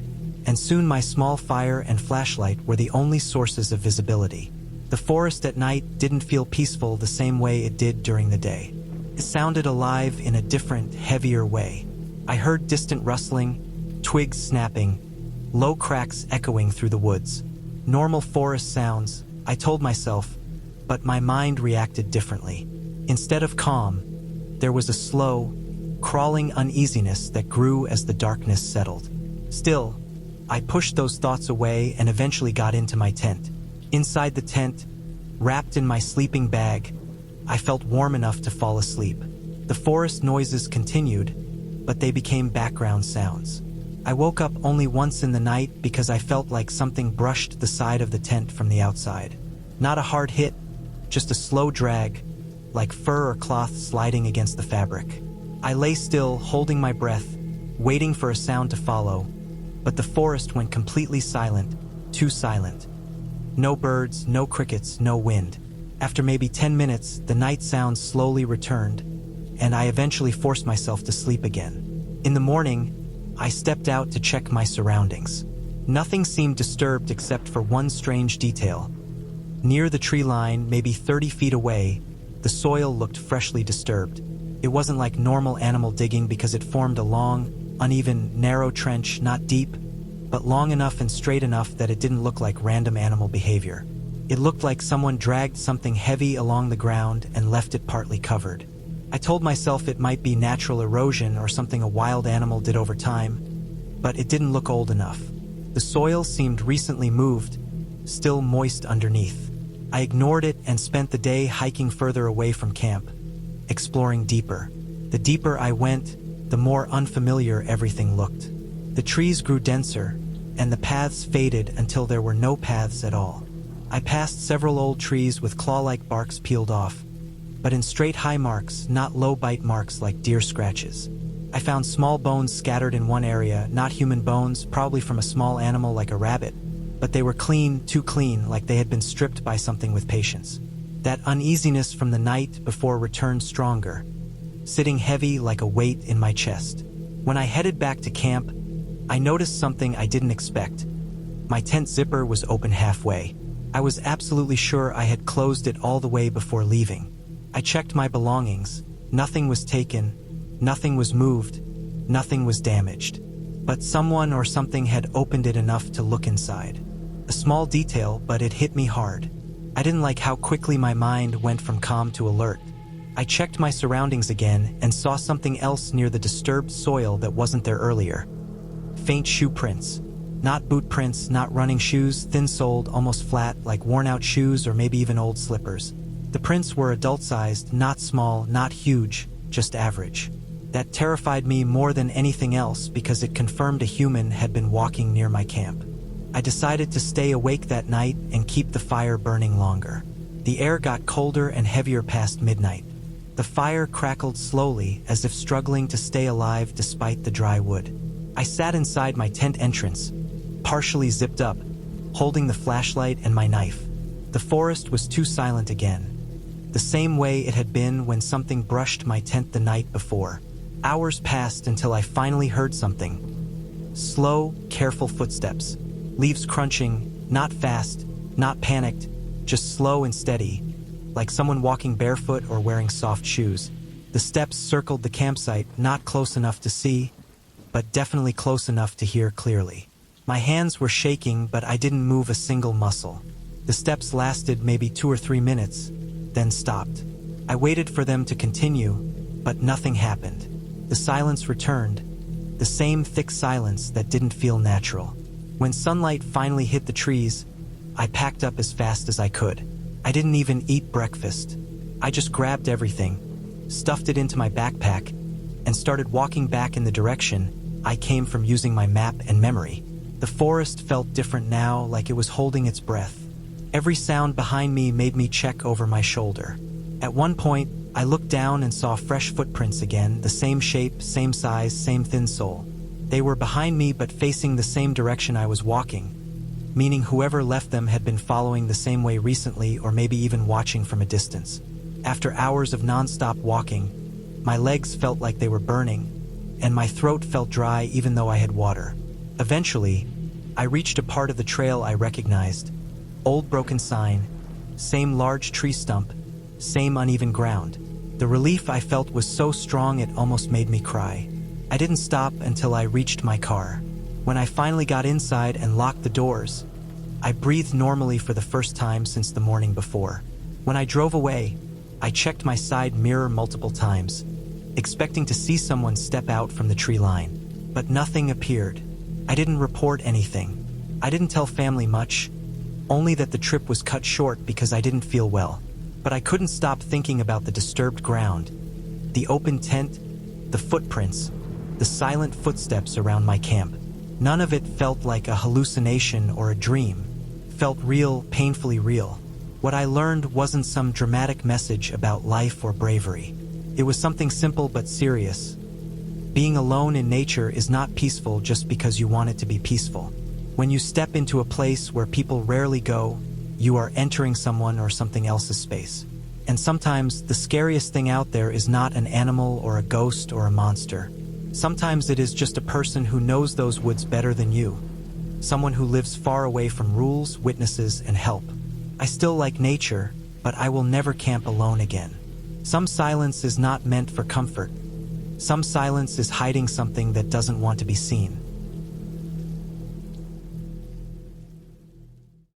and soon my small fire and flashlight were the only sources of visibility. The forest at night didn't feel peaceful the same way it did during the day. It sounded alive in a different, heavier way. I heard distant rustling, twigs snapping, low cracks echoing through the woods. Normal forest sounds, I told myself, but my mind reacted differently. Instead of calm, there was a slow, crawling uneasiness that grew as the darkness settled. Still, I pushed those thoughts away and eventually got into my tent. Inside the tent, wrapped in my sleeping bag, I felt warm enough to fall asleep. The forest noises continued, but they became background sounds. I woke up only once in the night because I felt like something brushed the side of the tent from the outside. Not a hard hit, just a slow drag, like fur or cloth sliding against the fabric. I lay still, holding my breath, waiting for a sound to follow, but the forest went completely silent, too silent. No birds, no crickets, no wind. After maybe 10 minutes, the night sounds slowly returned, and I eventually forced myself to sleep again. In the morning, I stepped out to check my surroundings. Nothing seemed disturbed except for one strange detail. Near the tree line, maybe 30 feet away, the soil looked freshly disturbed. It wasn't like normal animal digging because it formed a long, uneven, narrow trench, not deep, but long enough and straight enough that it didn't look like random animal behavior. It looked like someone dragged something heavy along the ground and left it partly covered. I told myself it might be natural erosion or something a wild animal did over time, but it didn't look old enough. The soil seemed recently moved, still moist underneath. I ignored it and spent the day hiking further away from camp, exploring deeper. The deeper I went, the more unfamiliar everything looked. The trees grew denser, and the paths faded until there were no paths at all. I passed several old trees with claw-like barks peeled off, but in straight high marks, not low bite marks like deer scratches. I found small bones scattered in one area, not human bones, probably from a small animal like a rabbit, but they were clean, too clean, like they had been stripped by something with patience. That uneasiness from the night before returned stronger, sitting heavy like a weight in my chest. When I headed back to camp, I noticed something I didn't expect. My tent zipper was open halfway. I was absolutely sure I had closed it all the way before leaving. I checked my belongings. Nothing was taken, nothing was moved, nothing was damaged. But someone or something had opened it enough to look inside. A small detail, but it hit me hard. I didn't like how quickly my mind went from calm to alert. I checked my surroundings again and saw something else near the disturbed soil that wasn't there earlier. Faint shoe prints. Not boot prints, not running shoes, thin-soled, almost flat, like worn-out shoes or maybe even old slippers. The prints were adult-sized, not small, not huge, just average. That terrified me more than anything else because it confirmed a human had been walking near my camp. I decided to stay awake that night and keep the fire burning longer. The air got colder and heavier past midnight. The fire crackled slowly as if struggling to stay alive despite the dry wood. I sat inside my tent entrance, partially zipped up, holding the flashlight and my knife. The forest was too silent again, the same way it had been when something brushed my tent the night before. Hours passed until I finally heard something. Slow, careful footsteps, leaves crunching, not fast, not panicked, just slow and steady, like someone walking barefoot or wearing soft shoes. The steps circled the campsite, not close enough to see, but definitely close enough to hear clearly. My hands were shaking, but I didn't move a single muscle. The steps lasted maybe 2 or 3 minutes, then stopped. I waited for them to continue, but nothing happened. The silence returned, the same thick silence that didn't feel natural. When sunlight finally hit the trees, I packed up as fast as I could. I didn't even eat breakfast. I just grabbed everything, stuffed it into my backpack, and started walking back in the direction I came from using my map and memory. The forest felt different now, like it was holding its breath. Every sound behind me made me check over my shoulder. At one point, I looked down and saw fresh footprints again, the same shape, same size, same thin sole. They were behind me but facing the same direction I was walking, meaning whoever left them had been following the same way recently or maybe even watching from a distance. After hours of non-stop walking, my legs felt like they were burning, and my throat felt dry even though I had water. Eventually, I reached a part of the trail I recognized. Old broken sign, same large tree stump, same uneven ground. The relief I felt was so strong it almost made me cry. I didn't stop until I reached my car. When I finally got inside and locked the doors, I breathed normally for the first time since the morning before. When I drove away, I checked my side mirror multiple times, expecting to see someone step out from the tree line. But nothing appeared. I didn't report anything. I didn't tell family much, only that the trip was cut short because I didn't feel well. But I couldn't stop thinking about the disturbed ground, the open tent, the footprints, the silent footsteps around my camp. None of it felt like a hallucination or a dream. It felt real, painfully real. What I learned wasn't some dramatic message about life or bravery. It was something simple but serious. Being alone in nature is not peaceful just because you want it to be peaceful. When you step into a place where people rarely go, you are entering someone or something else's space. And sometimes the scariest thing out there is not an animal or a ghost or a monster. Sometimes it is just a person who knows those woods better than you. Someone who lives far away from rules, witnesses, and help. I still like nature, but I will never camp alone again. Some silence is not meant for comfort. Some silence is hiding something that doesn't want to be seen.